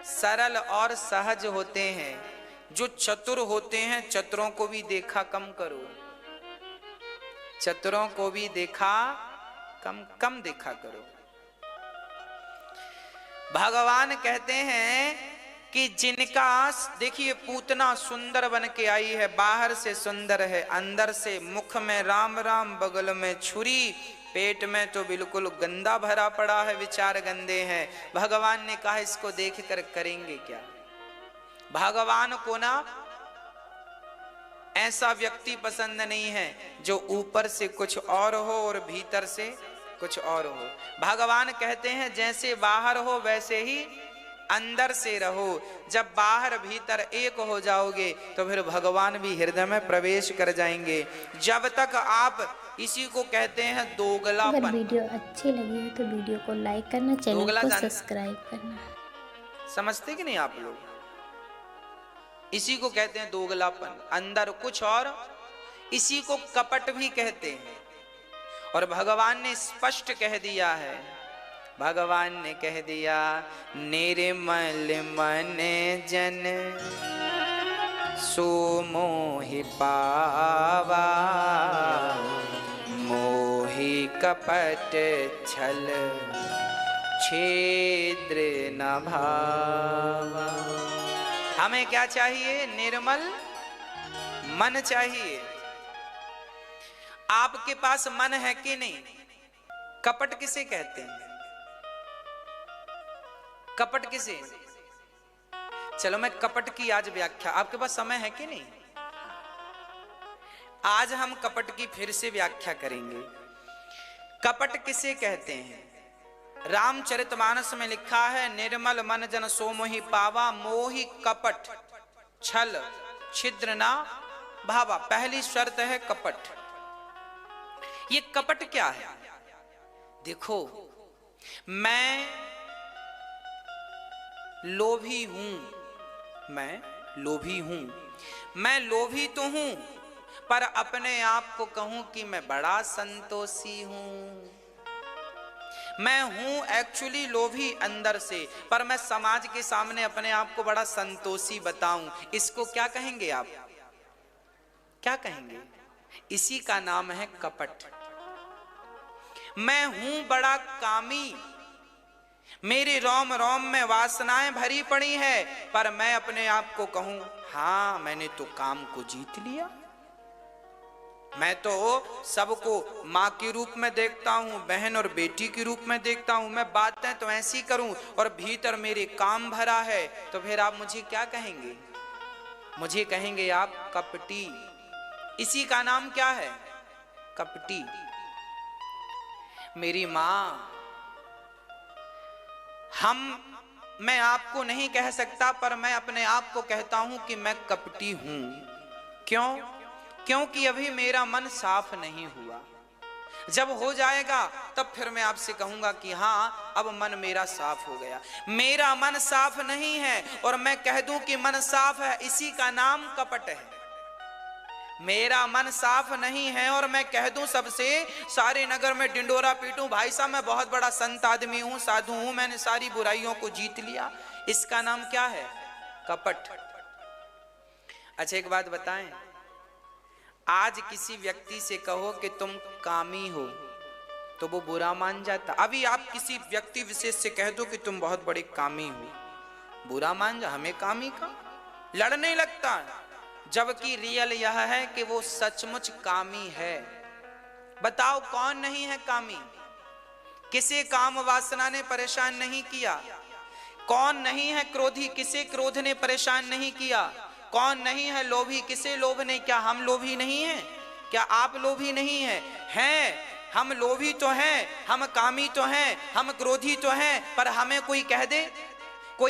A: सरल और सहज होते हैं, जो चतुर होते हैं। चतुरों को भी देखा कम करो, चतुरों को भी देखा कम देखा करो। भगवान कहते हैं कि जिनका, देखिए पूतना सुंदर बन के आई है, बाहर से सुंदर है, अंदर से मुख में राम राम, बगल में छुरी, पेट में तो बिल्कुल गंदा भरा पड़ा है, विचार गंदे हैं। भगवान ने कहा इसको देखकर करेंगे क्या? भगवान को ना ऐसा व्यक्ति पसंद नहीं है जो ऊपर से कुछ और हो और भीतर से कुछ और हो। भगवान कहते हैं जैसे बाहर हो वैसे ही अंदर से रहो। जब बाहर भीतर एक हो जाओगे तो फिर भगवान भी हृदय में प्रवेश कर जाएंगे। जब तक आप इसी को कहते हैं दोगलापन।
B: अगर वीडियो अच्छी लगी हो तो वीडियो को लाइक करना, चैनल को सब्सक्राइब करना।
A: समझते कि नहीं आप लोग? इसी को कहते हैं दोगलापन, अंदर कुछ और, इसी को कपट भी कहते हैं। और भगवान ने स्पष्ट कह दिया है, भगवान ने कह दिया निर्मल मन जन सो मोहि पावा, मोहि कपट छल छिद्र न भावा। हमें क्या चाहिए? निर्मल मन चाहिए। आपके पास मन है कि नहीं? कपट किसे कहते हैं? कपट किसे? चलो मैं कपट की आज व्याख्या, आपके पास समय है कि नहीं? आज हम कपट की फिर से व्याख्या करेंगे। कपट किसे कहते हैं? रामचरितमानस में लिखा है, निर्मल मन जन सो मोहि पावा, मोहि कपट छल छिद्र ना भावा। पहली शर्त है कपट। ये कपट क्या है? देखो, मैं लोभी हूं, मैं लोभी हूं, मैं लोभी तो हूं, पर अपने आप को कहूं कि मैं बड़ा संतोषी हूं। मैं हूं एक्चुअली लोभी अंदर से, पर मैं समाज के सामने अपने आप को बड़ा संतोषी बताऊं। इसको क्या कहेंगे आप? क्या कहेंगे? इसी का नाम है कपट। मैं हूं बड़ा कामी, मेरी रोम रोम में वासनाएं भरी पड़ी है, पर मैं अपने आप को कहूं, हां मैंने तो काम को जीत लिया। मैं तो सबको माँ के रूप में देखता हूं, बहन और बेटी के रूप में देखता हूं। मैं बातें तो ऐसी करूं और भीतर मेरे काम भरा है, तो फिर आप मुझे क्या कहेंगे? मुझे कहेंगे आप कपटी। इसी का नाम क्या है? कपटी। मेरी माँ, मैं आपको नहीं कह सकता, पर मैं अपने आप को कहता हूं कि मैं कपटी हूं। क्यों? क्योंकि अभी मेरा मन साफ नहीं हुआ। जब हो जाएगा तब फिर मैं आपसे कहूंगा कि हां अब मन मेरा साफ हो गया। मेरा मन साफ नहीं है और मैं कह दूं कि मन साफ है, इसी का नाम कपट है। मेरा मन साफ नहीं है और मैं कह दूं सबसे, सारे नगर में डिंडोरा पीटूं, भाई साहब मैं बहुत बड़ा संत आदमी हूं, साधु हूं, मैंने सारी बुराइयों को जीत लिया। इसका नाम क्या है? कपट। अच्छा एक बात बताएं, आज किसी व्यक्ति से कहो कि तुम कामी हो तो वो बुरा मान जाता। अभी आप किसी व्यक्ति विशेष से कह दो कि तुम बहुत बड़े कामी हो, बुरा मान जा। हमें कामी का लड़ने लगता, जबकि रियल यह है कि वो सचमुच कामी है। बताओ कौन नहीं है कामी? किसे काम वासना ने परेशान नहीं किया? कौन नहीं है क्रोधी? किसे क्रोध ने परेशान नहीं किया? कौन नहीं है लोभी? किसे लोभ ने? क्या हम लोभी नहीं हैं? क्या आप लोभी नहीं हैं? हैं, हम लोभी तो हैं, हम कामी तो हैं, हम क्रोधी तो हैं, पर हमें कोई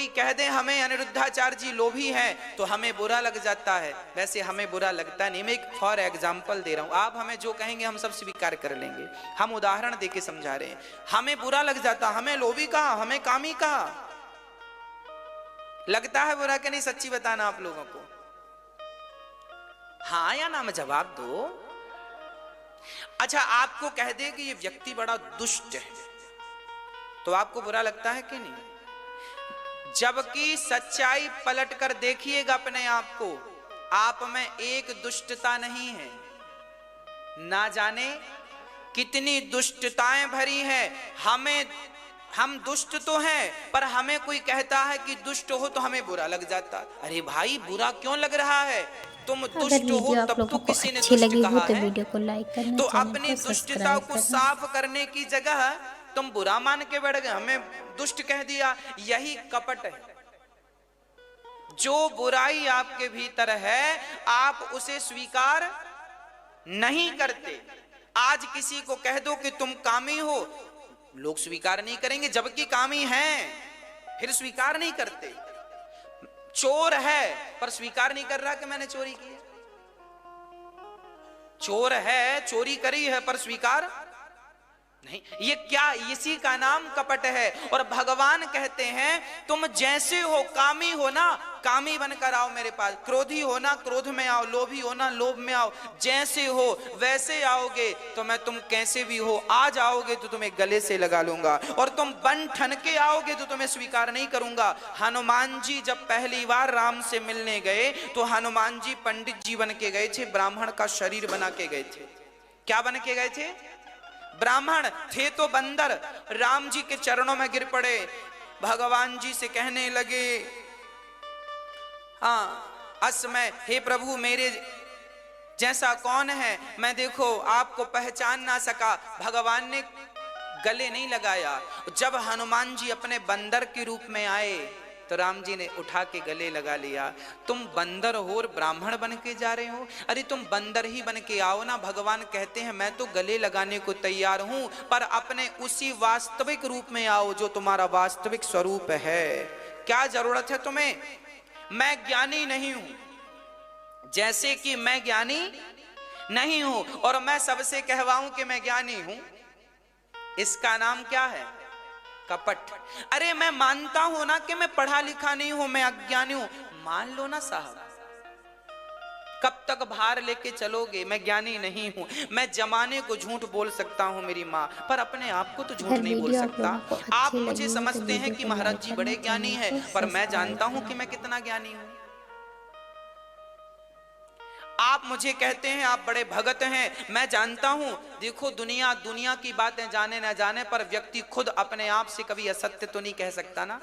A: कह दे हमें अनिरुद्धाचार्य जी लोभी हैं तो हमें बुरा लग जाता है। वैसे हमें बुरा लगता नहीं। मैं एक फॉर एग्जाम्पल दे रहा हूं, आप हमें जो कहेंगे हम सब स्वीकार कर लेंगे। हम उदाहरण देके समझा रहे हैं। हमें बुरा लग जाता, हमें लोभी कहा, हमें कामी कहा, लगता है बुरा कि नहीं? सच्ची बताना आप लोगों को, हाँ या ना में जवाब दो। अच्छा आपको कह दे कि ये व्यक्ति बड़ा दुष्ट है तो आपको बुरा लगता है कि नहीं? जबकि सच्चाई पलट कर देखिएगा अपने आप को, आप में एक दुष्टता नहीं है। ना जाने कितनी दुष्टताएं भरी हैं। हम दुष्ट तो हैं, पर हमें कोई कहता है कि दुष्ट हो तो हमें बुरा लग जाता। अरे भाई बुरा क्यों लग रहा है? तुम दुष्ट हो तब तो किसी ने दुष्ट कहा है।
B: वीडियो को लाइक करना,
A: तो अपनी दुष्टता को साफ करने की जगह तुम बुरा मान के बैठ गए, हमें दुष्ट कह दिया। यही कपट है। जो बुराई आपके भीतर है आप उसे स्वीकार नहीं करते। आज किसी को कह दो कि तुम कामी हो, लोग स्वीकार नहीं करेंगे, जबकि कामी हैं फिर स्वीकार नहीं करते। चोर है पर स्वीकार नहीं कर रहा कि मैंने चोरी की है। चोर है, चोरी करी है, पर स्वीकार नहीं। ये क्या? इसी का नाम कपट है। और भगवान कहते हैं तुम जैसे हो, कामी हो ना, कामी बनकर आओ मेरे पास। क्रोधी हो ना, क्रोध में आओ। लोभी हो ना, लोभ में आओ। जैसे हो वैसे आओगे तो मैं तुम कैसे भी हो आ जाओगे तो तुम्हें गले से लगा लूंगा, और तुम बन ठन के आओगे तो तुम्हें स्वीकार नहीं करूंगा। हनुमान जी जब पहली बार राम से मिलने गए तो हनुमान जी पंडित जी बन के गए थे, ब्राह्मण का शरीर बना के गए थे। क्या बन के गए थे? ब्राह्मण थे तो बंदर। राम जी के चरणों में गिर पड़े, भगवान जी से कहने लगे, हाँ असमय हे प्रभु मेरे जैसा कौन है? मैं देखो आपको पहचान ना सका। भगवान ने गले नहीं लगाया। जब हनुमान जी अपने बंदर के रूप में आए तो राम जी ने उठा के गले लगा लिया। तुम बंदर हो और ब्राह्मण बन के जा रहे हो? अरे तुम बंदर ही बन के आओ ना। भगवान कहते हैं मैं तो गले लगाने को तैयार हूं, पर अपने उसी वास्तविक रूप में आओ जो तुम्हारा वास्तविक स्वरूप है। क्या जरूरत है तुम्हें? मैं ज्ञानी नहीं हूं, जैसे कि मैं ज्ञानी नहीं हूं और मैं सबसे कहवाऊं कि मैं ज्ञानी हूं, इसका नाम क्या है? कपट। अरे मैं मानता हूं ना कि मैं पढ़ा लिखा नहीं हूं, मैं अज्ञानी हूं, मान लो ना साहब। कब तक भार लेके चलोगे? मैं ज्ञानी नहीं हूं, मैं जमाने को झूठ बोल सकता हूं मेरी माँ, पर अपने आप को तो झूठ नहीं बोल सकता। आप मुझे समझते हैं कि महाराज जी बड़े ज्ञानी हैं, पर मैं जानता हूं कि मैं कितना ज्ञानी हूं। आप मुझे कहते हैं आप बड़े भगत हैं, मैं जानता हूं। देखो दुनिया की बातें जाने ना जाने, पर व्यक्ति खुद अपने आप से कभी असत्य तो नहीं कह सकता ना।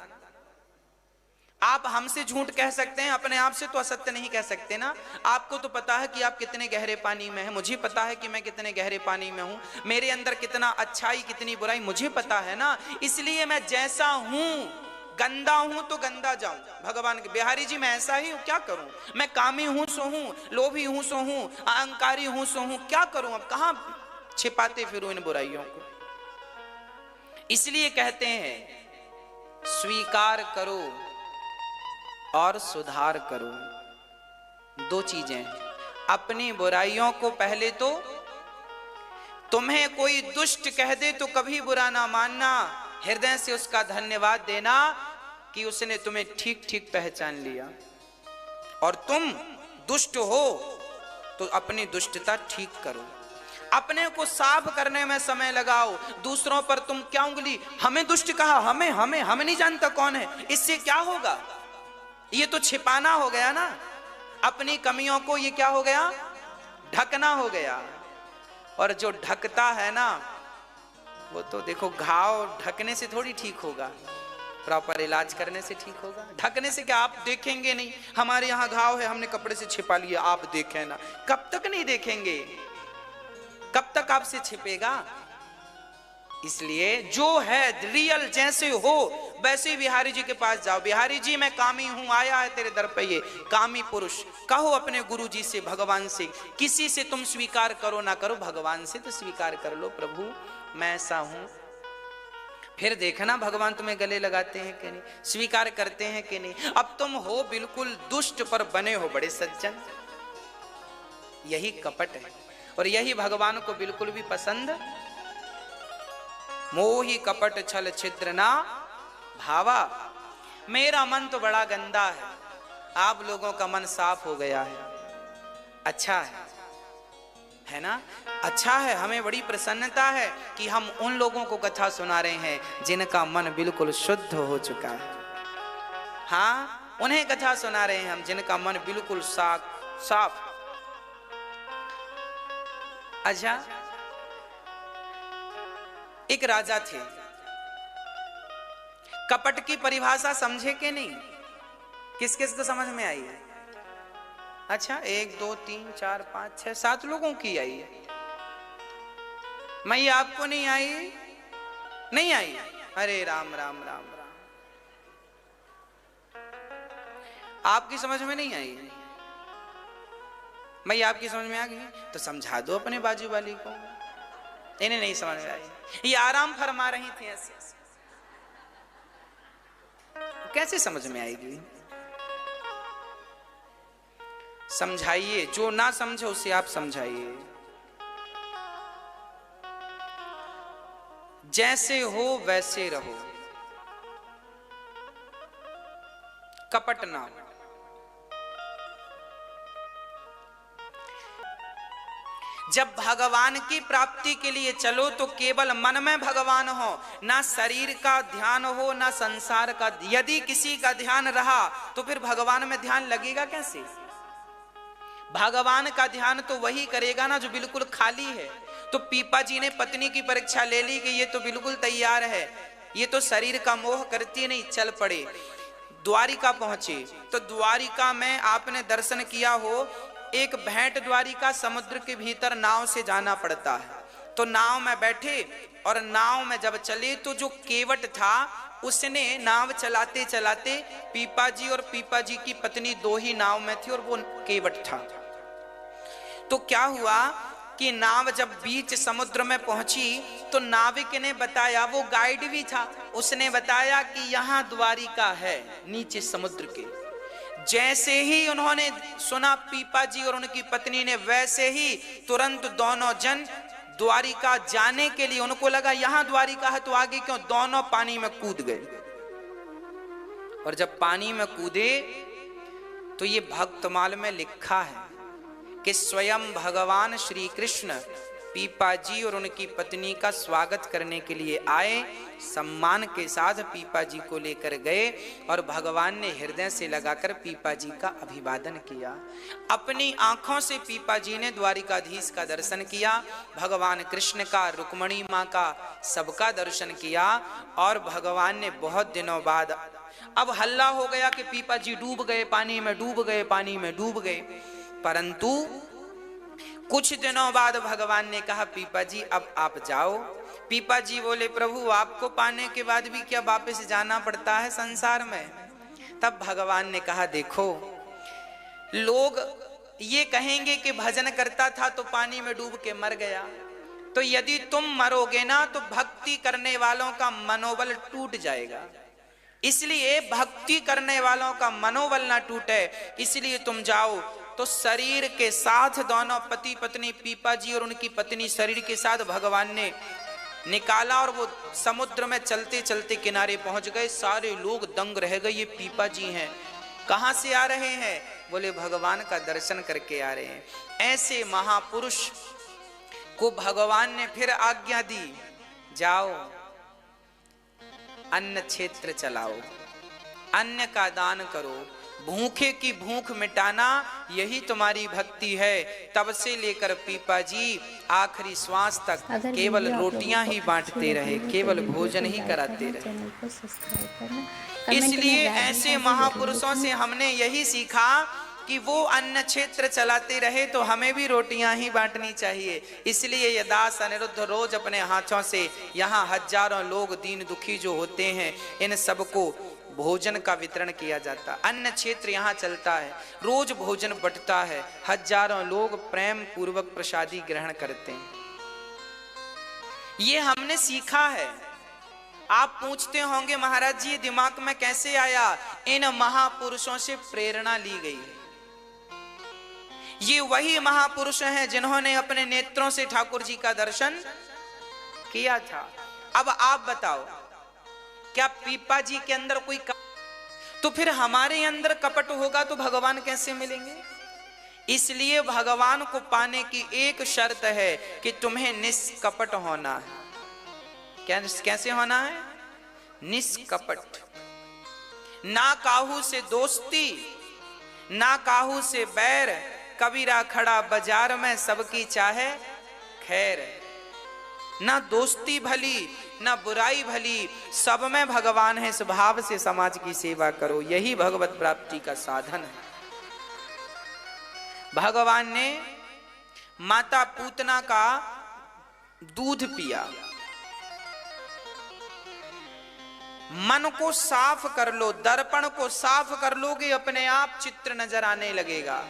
A: आप हमसे झूठ कह सकते हैं, अपने आप से तो असत्य नहीं कह सकते ना। आपको तो पता है कि आप कितने गहरे पानी में हैं, मुझे पता है कि मैं कितने गहरे पानी में हूं। मेरे अंदर कितना अच्छाई कितनी बुराई मुझे पता है ना। इसलिए मैं जैसा हूं, गंदा हूं तो गंदा जाऊं। भगवान के बिहारी जी मैं ऐसा ही हूं, क्या करूं? मैं कामी हूं सो हूं, लोभी हूं सो हूं, अहंकारी हूं सो हूं, क्या करूं? अब कहां छिपाते फिरूं इन बुराइयों को। इसलिए कहते हैं स्वीकार करो और सुधार करो। दो चीजें, अपनी बुराइयों को पहले तो, तुम्हें कोई दुष्ट कह दे तो कभी बुरा ना मानना, हृदय से उसका धन्यवाद देना कि उसने तुम्हें ठीक ठीक पहचान लिया। और तुम दुष्ट हो तो अपनी दुष्टता ठीक करो, अपने को साफ करने में समय लगाओ। दूसरों पर तुम क्या उंगली, हमें दुष्ट कहा, हमें नहीं जानता कौन है, इससे क्या होगा? ये तो छिपाना हो गया ना अपनी कमियों को, ये क्या हो गया? ढकना हो गया। और जो ढकता है ना वो तो देखो, घाव ढकने से थोड़ी ठीक होगा, प्रॉपर इलाज करने से ठीक होगा। ढकने से क्या, आप देखेंगे नहीं, हमारे यहाँ घाव है हमने कपड़े से छिपा लिया, आप देखें ना, कब तक नहीं देखेंगे, कब तक आपसे छिपेगा? इसलिए जो है रियल, जैसे हो वैसे ही बिहारी जी के पास जाओ। बिहारी जी मैं कामी हूं, आया है तेरे दर पे ये कामी पुरुष। कहो अपने गुरु जी से, भगवान से, किसी से तुम स्वीकार करो ना करो, भगवान से तो स्वीकार कर लो, प्रभु मैं ऐसा हूं। फिर देखना भगवान तुम्हें गले लगाते हैं कि नहीं, स्वीकार करते हैं कि नहीं। अब तुम हो बिल्कुल दुष्ट पर बने हो बड़े सज्जन, यही कपट है और यही भगवान को बिल्कुल भी पसंद। मोही कपट छल छिद्र ना भावा। मेरा मन तो बड़ा गंदा है, आप लोगों का मन साफ हो गया है, अच्छा है ना? अच्छा है, हमें बड़ी प्रसन्नता है कि हम उन लोगों को कथा सुना रहे हैं जिनका मन बिल्कुल शुद्ध हो चुका है। हाँ, उन्हें कथा सुना रहे हैं हम जिनका मन बिल्कुल साफ। अच्छा, एक राजा थे, कपट की परिभाषा समझे कि नहीं? किस किस को समझ में आई है? अच्छा, 1 2 3 4 5 6 7 लोगों की आई है। मैं आपको नहीं आई? नहीं आई? अरे राम राम राम राम, आपकी समझ में नहीं आई? मैं आपकी समझ में आ गई तो समझा दो अपने बाजू वाली को। इन्हें नहीं समझ में आई, ये आराम फरमा रही थी ऐसे, कैसे समझ में आएगी? समझाइए, जो ना समझे उसे आप समझाइए। जैसे हो वैसे रहो, कपट ना हो। जब भगवान की प्राप्ति के लिए चलो तो केवल मन में भगवान हो, ना शरीर का ध्यान हो ना संसार का। यदि किसी का ध्यान रहा तो फिर भगवान में ध्यान लगेगा कैसे? भगवान का ध्यान तो वही करेगा ना जो बिल्कुल खाली है। तो पीपा जी ने पत्नी की परीक्षा ले ली कि ये तो बिल्कुल तैयार है, ये तो शरीर का मोह करती नहीं, चल पड़े। द्वारिका पहुंचे तो द्वारिका में आपने दर्शन किया हो, एक भेंट द्वारिका समुद्र के भीतर नाव से जाना पड़ता है। तो नाव में बैठे और नाव में जब चले तो जो केवट था उसने नाव चलाते चलाते पीपा जी और पीपा जी की पत्नी दो ही नाव में थी और वो केवट था। तो क्या हुआ कि नाव जब बीच समुद्र में पहुंची तो नाविक ने बताया, वो गाइड भी था, उसने बताया कि यहाँ द्वारिका है नीचे समुद्र के। जैसे ही उन्होंने सुना पीपा जी और उनकी पत्नी ने, वैसे ही तुरंत दोनों जन द्वारिका जाने के लिए, उनको लगा यहां द्वारिका है तो आगे क्यों, दोनों पानी में कूद गए। और जब पानी में कूदे तो ये भक्तमाल में लिखा है कि स्वयं भगवान श्री कृष्ण पीपा जी और उनकी पत्नी का स्वागत करने के लिए आए, सम्मान के साथ पीपा जी को लेकर गए और भगवान ने हृदय से लगाकर पीपा जी का अभिवादन किया। अपनी आंखों से पीपा जी ने द्वारिकाधीश का दर्शन किया, भगवान कृष्ण का, रुक्मणी माँ का, सबका दर्शन किया। और भगवान ने बहुत दिनों बाद, अब हल्ला हो गया कि पीपा जी डूब गए पानी में, डूब गए पानी में, डूब गए। परंतु कुछ दिनों बाद भगवान ने कहा, पीपा जी अब आप जाओ। पीपा जी बोले, प्रभु आपको पाने के बाद भी क्या वापस जाना पड़ता है संसार में? तब भगवान ने कहा, देखो लोग ये कहेंगे कि भजन करता था तो पानी में डूब के मर गया, तो यदि तुम मरोगे ना तो भक्ति करने वालों का मनोबल टूट जाएगा। इसलिए भक्ति करने वालों का मनोबल ना टूटे, इसलिए तुम जाओ। तो शरीर के साथ दोनों पति पत्नी, पीपा जी और उनकी पत्नी शरीर के साथ भगवान ने निकाला और वो समुद्र में चलते चलते किनारे पहुंच गए। सारे लोग दंग रह गए, ये पीपा जी हैं, कहां से आ रहे हैं? बोले भगवान का दर्शन करके आ रहे हैं। ऐसे महापुरुष को भगवान ने फिर आज्ञा दी, जाओ अन्न क्षेत्र चलाओ, अन्न का दान करो, भूखे की भूख मिटाना यही तुम्हारी भक्ति है। तब से लेकर पीपा जी आखिरी श्वास तक केवल रोटियां ही बांटते रहे, केवल भोजन ही कराते रहे। इसलिए ऐसे महापुरुषों से हमने यही सीखा कि वो अन्न क्षेत्र चलाते रहे तो हमें भी रोटियां ही बांटनी चाहिए। इसलिए ये दास अनिरुद्ध रोज अपने हाथों से यहाँ हजारों लोग दीन दुखी जो होते हैं इन सबको भोजन का वितरण किया जाता। अन्न क्षेत्र यहाँ चलता है, रोज भोजन बंटता है, हजारों लोग प्रेम पूर्वक प्रसादी ग्रहण करते हैं। ये हमने सीखा है। आप पूछते होंगे महाराज जी दिमाग में कैसे आया? इन महापुरुषों से प्रेरणा ली गई है। ये वही महापुरुष हैं जिन्होंने अपने नेत्रों से ठाकुर जी का दर्शन किया था। अब आप बताओ, क्या पीपा जी के अंदर कोई तो फिर हमारे अंदर कपट होगा तो भगवान कैसे मिलेंगे? इसलिए भगवान को पाने की एक शर्त है कि तुम्हें निष्कपट होना है। कैसे होना है? निष्कपट। ना काहू से दोस्ती, ना काहू से बैर, कबीरा खड़ा बाजार में सबकी चाहे खैर। ना दोस्ती भली ना बुराई भली, सब में भगवान है, इस भाव से समाज की सेवा करो, यही भगवत प्राप्ति का साधन है। भगवान ने माता पूतना का दूध पिया। मन को साफ कर लो, दर्पण को साफ कर लोगे अपने आप चित्र नजर आने लगेगा।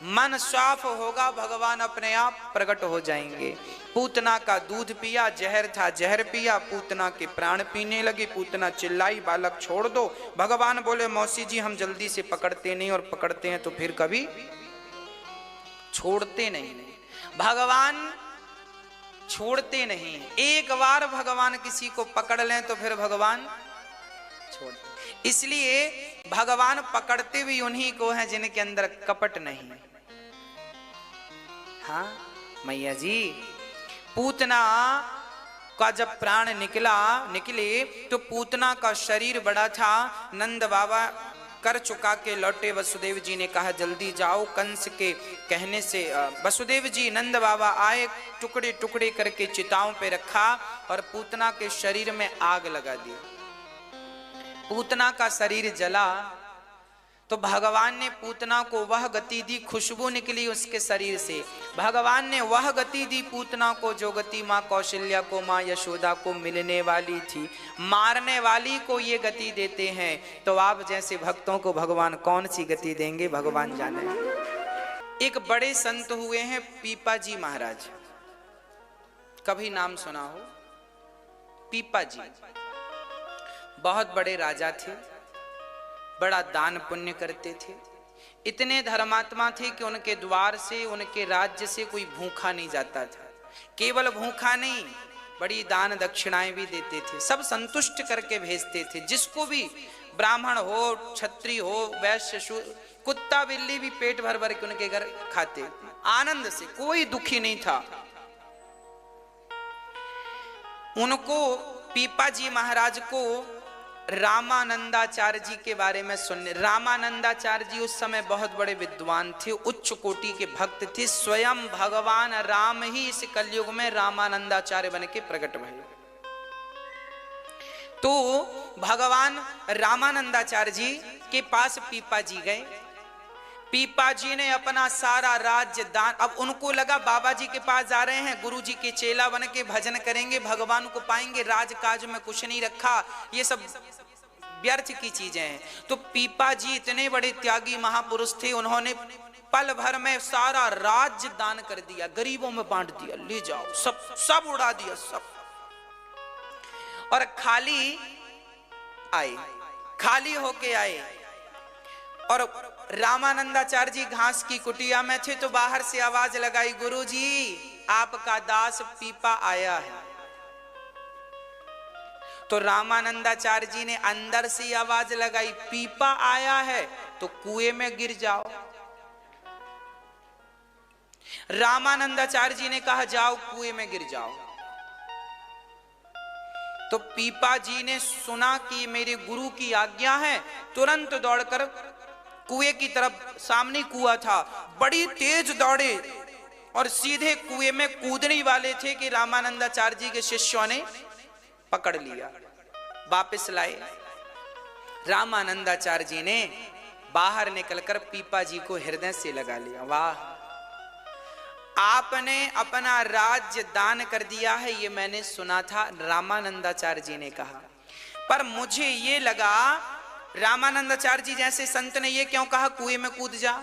A: मन साफ होगा, भगवान अपने आप प्रकट हो जाएंगे। पूतना का दूध पिया, जहर था जहर पिया, पूतना के प्राण पीने लगी। पूतना चिल्लाई, बालक छोड़ दो। भगवान बोले, मौसी जी हम जल्दी से पकड़ते नहीं, और पकड़ते हैं तो फिर कभी छोड़ते नहीं। भगवान छोड़ते नहीं। एक बार भगवान किसी को पकड़ लें तो फिर भगवान छोड़। इसलिए भगवान पकड़ते भी उन्हीं को हैं जिनके अंदर कपट नहीं। हाँ मैया जी, पूतना का जब प्राण निकले तो पूतना का शरीर बड़ा था। नंद बाबा कर चुका के लौटे। वसुदेव जी ने कहा जल्दी जाओ। कंस के कहने से वसुदेव जी नंद बाबा आए, टुकड़े टुकड़े करके चिताओं पे रखा और पूतना के शरीर में आग लगा दी। पूतना का शरीर जला तो भगवान ने पूतना को वह गति दी, खुशबू निकली उसके शरीर से। भगवान ने वह गति दी पूतना को जो गति माँ कौशल्या को, माँ यशोदा को मिलने वाली थी। मारने वाली को ये गति देते हैं, तो आप जैसे भक्तों को भगवान कौन सी गति देंगे, भगवान जाने। एक बड़े संत हुए हैं पीपा जी महाराज, कभी नाम सुना हो? पीपा जी बहुत बड़े राजा थे, बड़ा दान पुण्य करते थे, इतने धर्मात्मा थे कि उनके द्वार से, उनके राज्य से कोई भूखा नहीं जाता था। केवल भूखा नहीं, बड़ी दान दक्षिणाएं भी देते थे, सब संतुष्ट करके भेजते थे। जिसको भी, ब्राह्मण हो, क्षत्रिय हो, वैश्य, कुत्ता बिल्ली भी पेट भर भर के उनके घर खाते थे आनंद से, कोई दुखी नहीं था। उनको, पीपा जी महाराज को रामानंदाचार्य जी के बारे में सुनने। रामानंदाचार्य जी उस समय बहुत बड़े विद्वान थे, उच्च कोटि के भक्त थे। स्वयं भगवान राम ही इस कलयुग में रामानंदाचार्य बन के प्रकट भये। तो भगवान रामानंदाचार्य जी के पास पीपा जी गए। पीपा जी ने अपना सारा राज्य दान, अब उनको लगा बाबा जी के पास जा रहे हैं, गुरु जी के चेला बन के भजन करेंगे, भगवान को पाएंगे, राजकाज में कुछ नहीं रखा, ये सब व्यर्थ की चीजें हैं। तो पीपा जी इतने बड़े त्यागी महापुरुष थे, उन्होंने पल भर में सारा राज्य दान कर दिया, गरीबों में बांट दिया, ले जाओ, सब उड़ा दिया सब। और खाली आए, खाली होके आए। और रामानंदाचार्य जी घास की कुटिया में थे, तो बाहर से आवाज लगाई, गुरुजी आपका दास पीपा आया है। तो रामानंदाचार्य जी ने अंदर से आवाज लगाई, पीपा आया है तो कुएं में गिर जाओ। रामानंदाचार्य जी ने कहा जाओ कुएं में गिर जाओ। तो पीपा जी ने सुना कि मेरे गुरु की आज्ञा है, तुरंत दौड़कर कुएं की तरफ, सामने कुआं था, बड़ी तेज दौड़े और सीधे कुएं में कूदने वाले थे कि रामानंदाचार्य जी के शिष्यों ने पकड़ लिया, वापस लाए। रामानंदाचार्य जी ने बाहर निकलकर पीपा जी को हृदय से लगा लिया। वाह, आपने अपना राज्य दान कर दिया है, ये मैंने सुना था, रामानंदाचार्य जी ने कहा। पर मुझे ये लगा, रामानंदाचार्य जी जैसे संत ने ये क्यों कहा कुएं में कूद जा?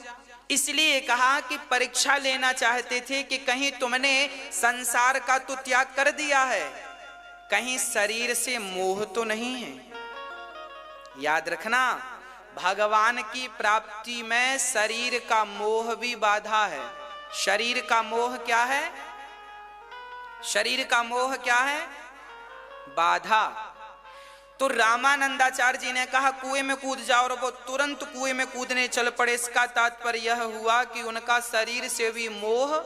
A: इसलिए कहा कि परीक्षा लेना चाहते थे कि कहीं तुमने संसार का तो त्याग कर दिया है, कहीं शरीर से मोह तो नहीं है। याद रखना, भगवान की प्राप्ति में शरीर का मोह भी बाधा है। शरीर का मोह क्या है? शरीर का मोह क्या है? बाधा। तो रामानंदाचार्य जी ने कहा कुएं में कूद जाओ, और वो तुरंत कुएं में कूदने चल पड़े। इसका तात्पर्य यह हुआ कि उनका शरीर से भी मोह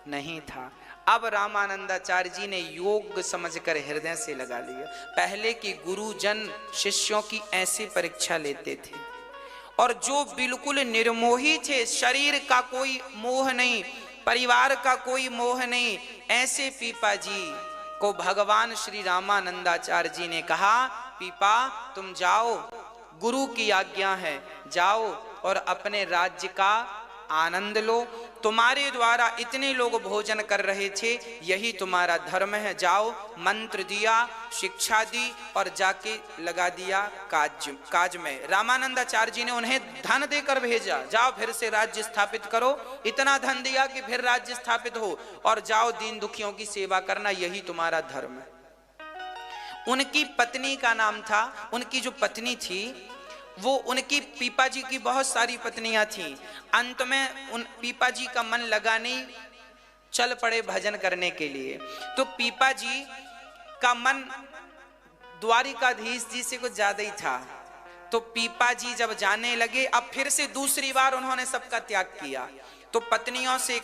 A: नहीं था। अब रामानंदाचार्य जी ने योग समझकर हृदय से लगा लिया। पहले के गुरुजन शिष्यों की ऐसी परीक्षा लेते थे, और जो बिल्कुल निर्मोही थे, शरीर का कोई मोह नहीं, परिवार का कोई मोह नहीं, ऐसे पीपा जी को भगवान श्री रामानंदाचार्य जी ने कहा, पीपा तुम जाओ, गुरु की आज्ञा है, जाओ और अपने राज्य का आनंद लो। तुम्हारे द्वारा इतने लोग भोजन कर रहे थे, यही तुम्हारा धर्म है, जाओ। मंत्र दिया, शिक्षा दी और जाके लगा दिया काज में। रामानंदाचार्य जी ने उन्हें धन देकर भेजा, जाओ फिर से राज्य स्थापित करो। इतना धन दिया कि फिर राज्य स्थापित हो, और जाओ दीन दुखियों की सेवा करना, यही तुम्हारा धर्म है। उनकी पत्नी का नाम था, उनकी जो पत्नी थी वो, उनकी पीपा जी की बहुत सारी पत्नियां थीं। अंत में उन पीपा जी का मन लगा नहीं, चल पड़े भजन करने के लिए। तो पीपा जी का मन द्वारिकाधीश जी से कुछ ज्यादा ही था। तो पीपा जी जब जाने लगे, अब फिर से दूसरी बार उन्होंने सबका त्याग किया। तो पत्नियों से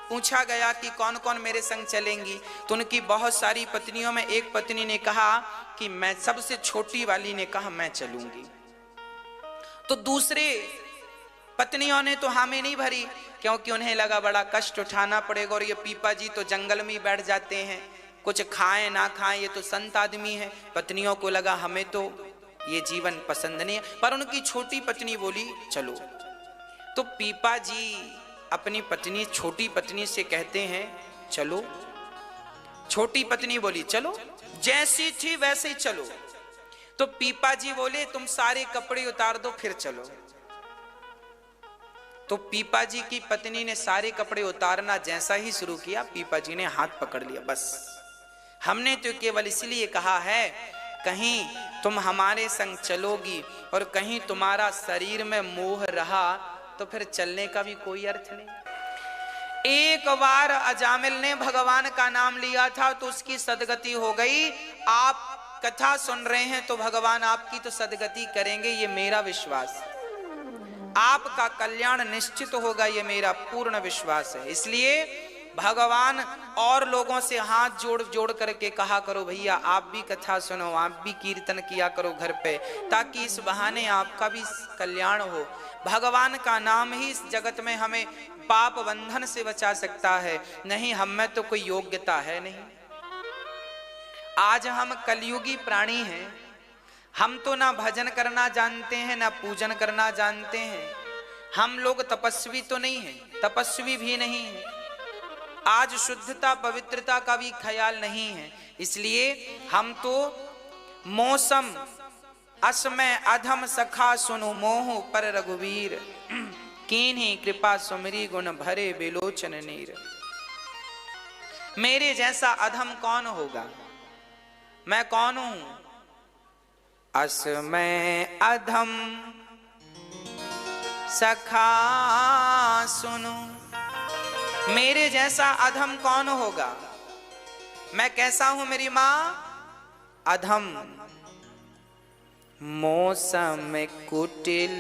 A: पूछा गया कि कौन कौन मेरे संग चलेंगी। तो उनकी बहुत सारी पत्नियों में एक पत्नी ने कहा कि मैं, सबसे छोटी वाली ने कहा मैं चलूंगी। तो दूसरे पत्नियों ने तो हामी नहीं भरी, क्योंकि उन्हें लगा बड़ा कष्ट उठाना पड़ेगा, और ये पीपा जी तो जंगल में बैठ जाते हैं, कुछ खाएं ना खाएं, ये तो संत आदमी है। पत्नियों को लगा हमें तो ये जीवन पसंद नहीं है। पर उनकी छोटी पत्नी बोली चलो। तो पीपा जी अपनी पत्नी छोटी पत्नी से कहते हैं चलो। छोटी पत्नी बोली चलो, जैसी थी वैसे ही चलो। तो पीपा जी बोले तुम सारे कपड़े उतार दो फिर चलो। तो पीपा जी की पत्नी ने सारे कपड़े उतारना जैसा ही शुरू किया, पीपा जी ने हाथ पकड़ लिया, बस हमने तो केवल इसलिए कहा है कहीं तुम हमारे संग चलोगी और कहीं तुम्हारा शरीर में मोह रहा तो फिर चलने का भी कोई अर्थ नहीं। एक बार अजामिल ने भगवान का नाम लिया था तो उसकी सदगति हो गई। आप कथा सुन रहे हैं तो भगवान आपकी तो सदगति करेंगे, ये मेरा विश्वास। आपका कल्याण निश्चित होगा, ये मेरा पूर्ण विश्वास है। इसलिए भगवान और लोगों से हाथ जोड़ जोड़ करके कहा करो भैया आप भी कथा सुनो, आप भी कीर्तन किया करो घर पे, ताकि इस बहाने आपका भी कल्याण हो। भगवान का नाम ही इस जगत में हमें पाप बंधन से बचा सकता है, नहीं हम में तो कोई योग्यता है नहीं। आज हम कलयुगी प्राणी हैं, हम तो ना भजन करना जानते हैं ना पूजन करना जानते हैं। हम लोग तपस्वी तो नहीं हैं, तपस्वी भी नहीं है। आज शुद्धता पवित्रता का भी ख्याल नहीं है, इसलिए हम तो मौसम असमय अधम सखा सुनु मोह पर रघुवीर, कीन्ही कृपा सुमरी गुण भरे बिलोचन नीर। मेरे जैसा अधम कौन होगा, मैं कौन हूं? असमय अधम सखा सुनो, मेरे जैसा अधम कौन होगा? मैं कैसा हूं मेरी मां? अधम। मौसम कुटिल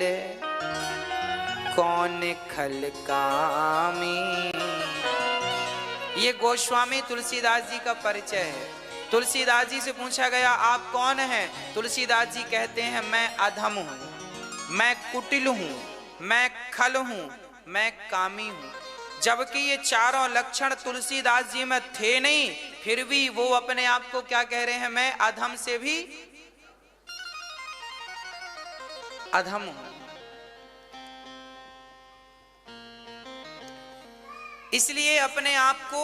A: कौन खल कामी। ये गोस्वामी तुलसीदास जी का परिचय है। तुलसीदास जी से पूछा गया आप कौन हैं? तुलसीदास जी कहते हैं मैं अधम हूं, मैं कुटिल हूं, मैं खल हूं, मैं कामी हूं। जबकि ये चारों लक्षण तुलसीदास जी में थे नहीं, फिर भी वो अपने आप को क्या कह रहे हैं? मैं अधम से भी अधम हूं। इसलिए अपने आप को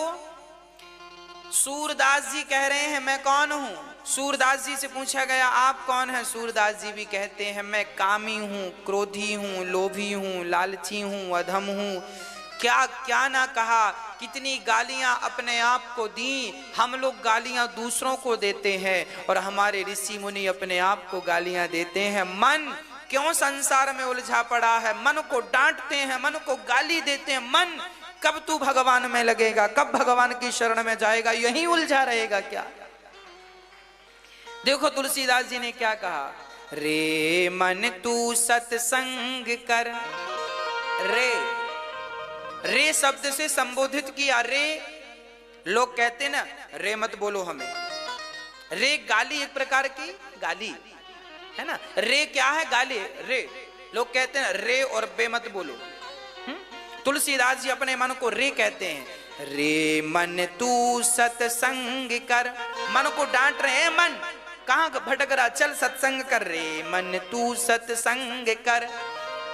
A: सूरदास जी कह रहे हैं मैं कौन हूं? सूरदास जी से पूछा गया आप कौन हैं? सूरदास जी भी कहते हैं मैं कामी हूं, क्रोधी हूं, लोभी हूं, लालची हूं, अधम हूं। क्या क्या ना कहा, कितनी गालियां अपने आप को दी। हम लोग गालियां दूसरों को देते हैं और हमारे ऋषि मुनि अपने आप को गालियां देते हैं। मन क्यों संसार में उलझा पड़ा है? मन को डांटते हैं, मन को गाली देते हैं। मन कब तू भगवान में लगेगा, कब भगवान की शरण में जाएगा, यही उलझा रहेगा क्या? देखो तुलसीदास जी ने क्या कहा, रे मन तू सत्संग कर। रे शब्द से संबोधित किया। रे लोग कहते ना रे मत बोलो हमें। रे गाली, एक प्रकार की गाली है ना। रे क्या है? गाली। रे लोग कहते हैं रे और बे मत बोलो। तुलसीदास जी अपने मन को रे कहते हैं। रे मन तू सत्संग कर, मन को डांट रहे हैं। मन कहां भटक रहा, चल सत्संग कर। रे मन तू सत्संग कर,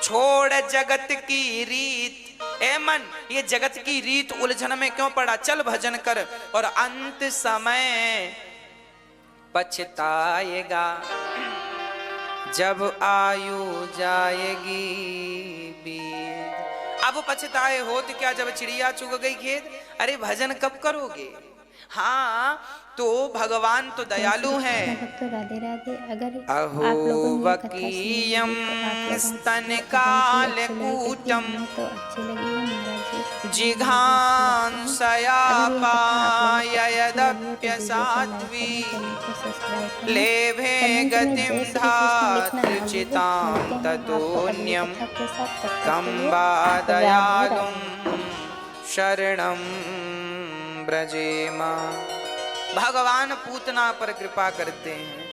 A: छोड़ जगत की रीत। ए मन, ये जगत की रीत उलझन में क्यों पड़ा? चल भजन कर और अंत समय पछताएगा जब आयु जाएगी बीत। अब पछताए होत क्या जब चिड़िया चुग गई खेत। अरे भजन कब करोगे? हाँ तो भगवान तो दयालु हैं।
B: तो राधे राधे। अगर
A: अहो वकीयम स्तन काल कूटम
B: तो अच्छी लगी हो महाराज जी,
A: जिघांसया पाययदप्य साध्वी लेभे गतिं धातृचितां ततोऽन्यं कंबादयालुं शरणं ब्रजेमा। भगवान पूतना पर कृपा करते हैं।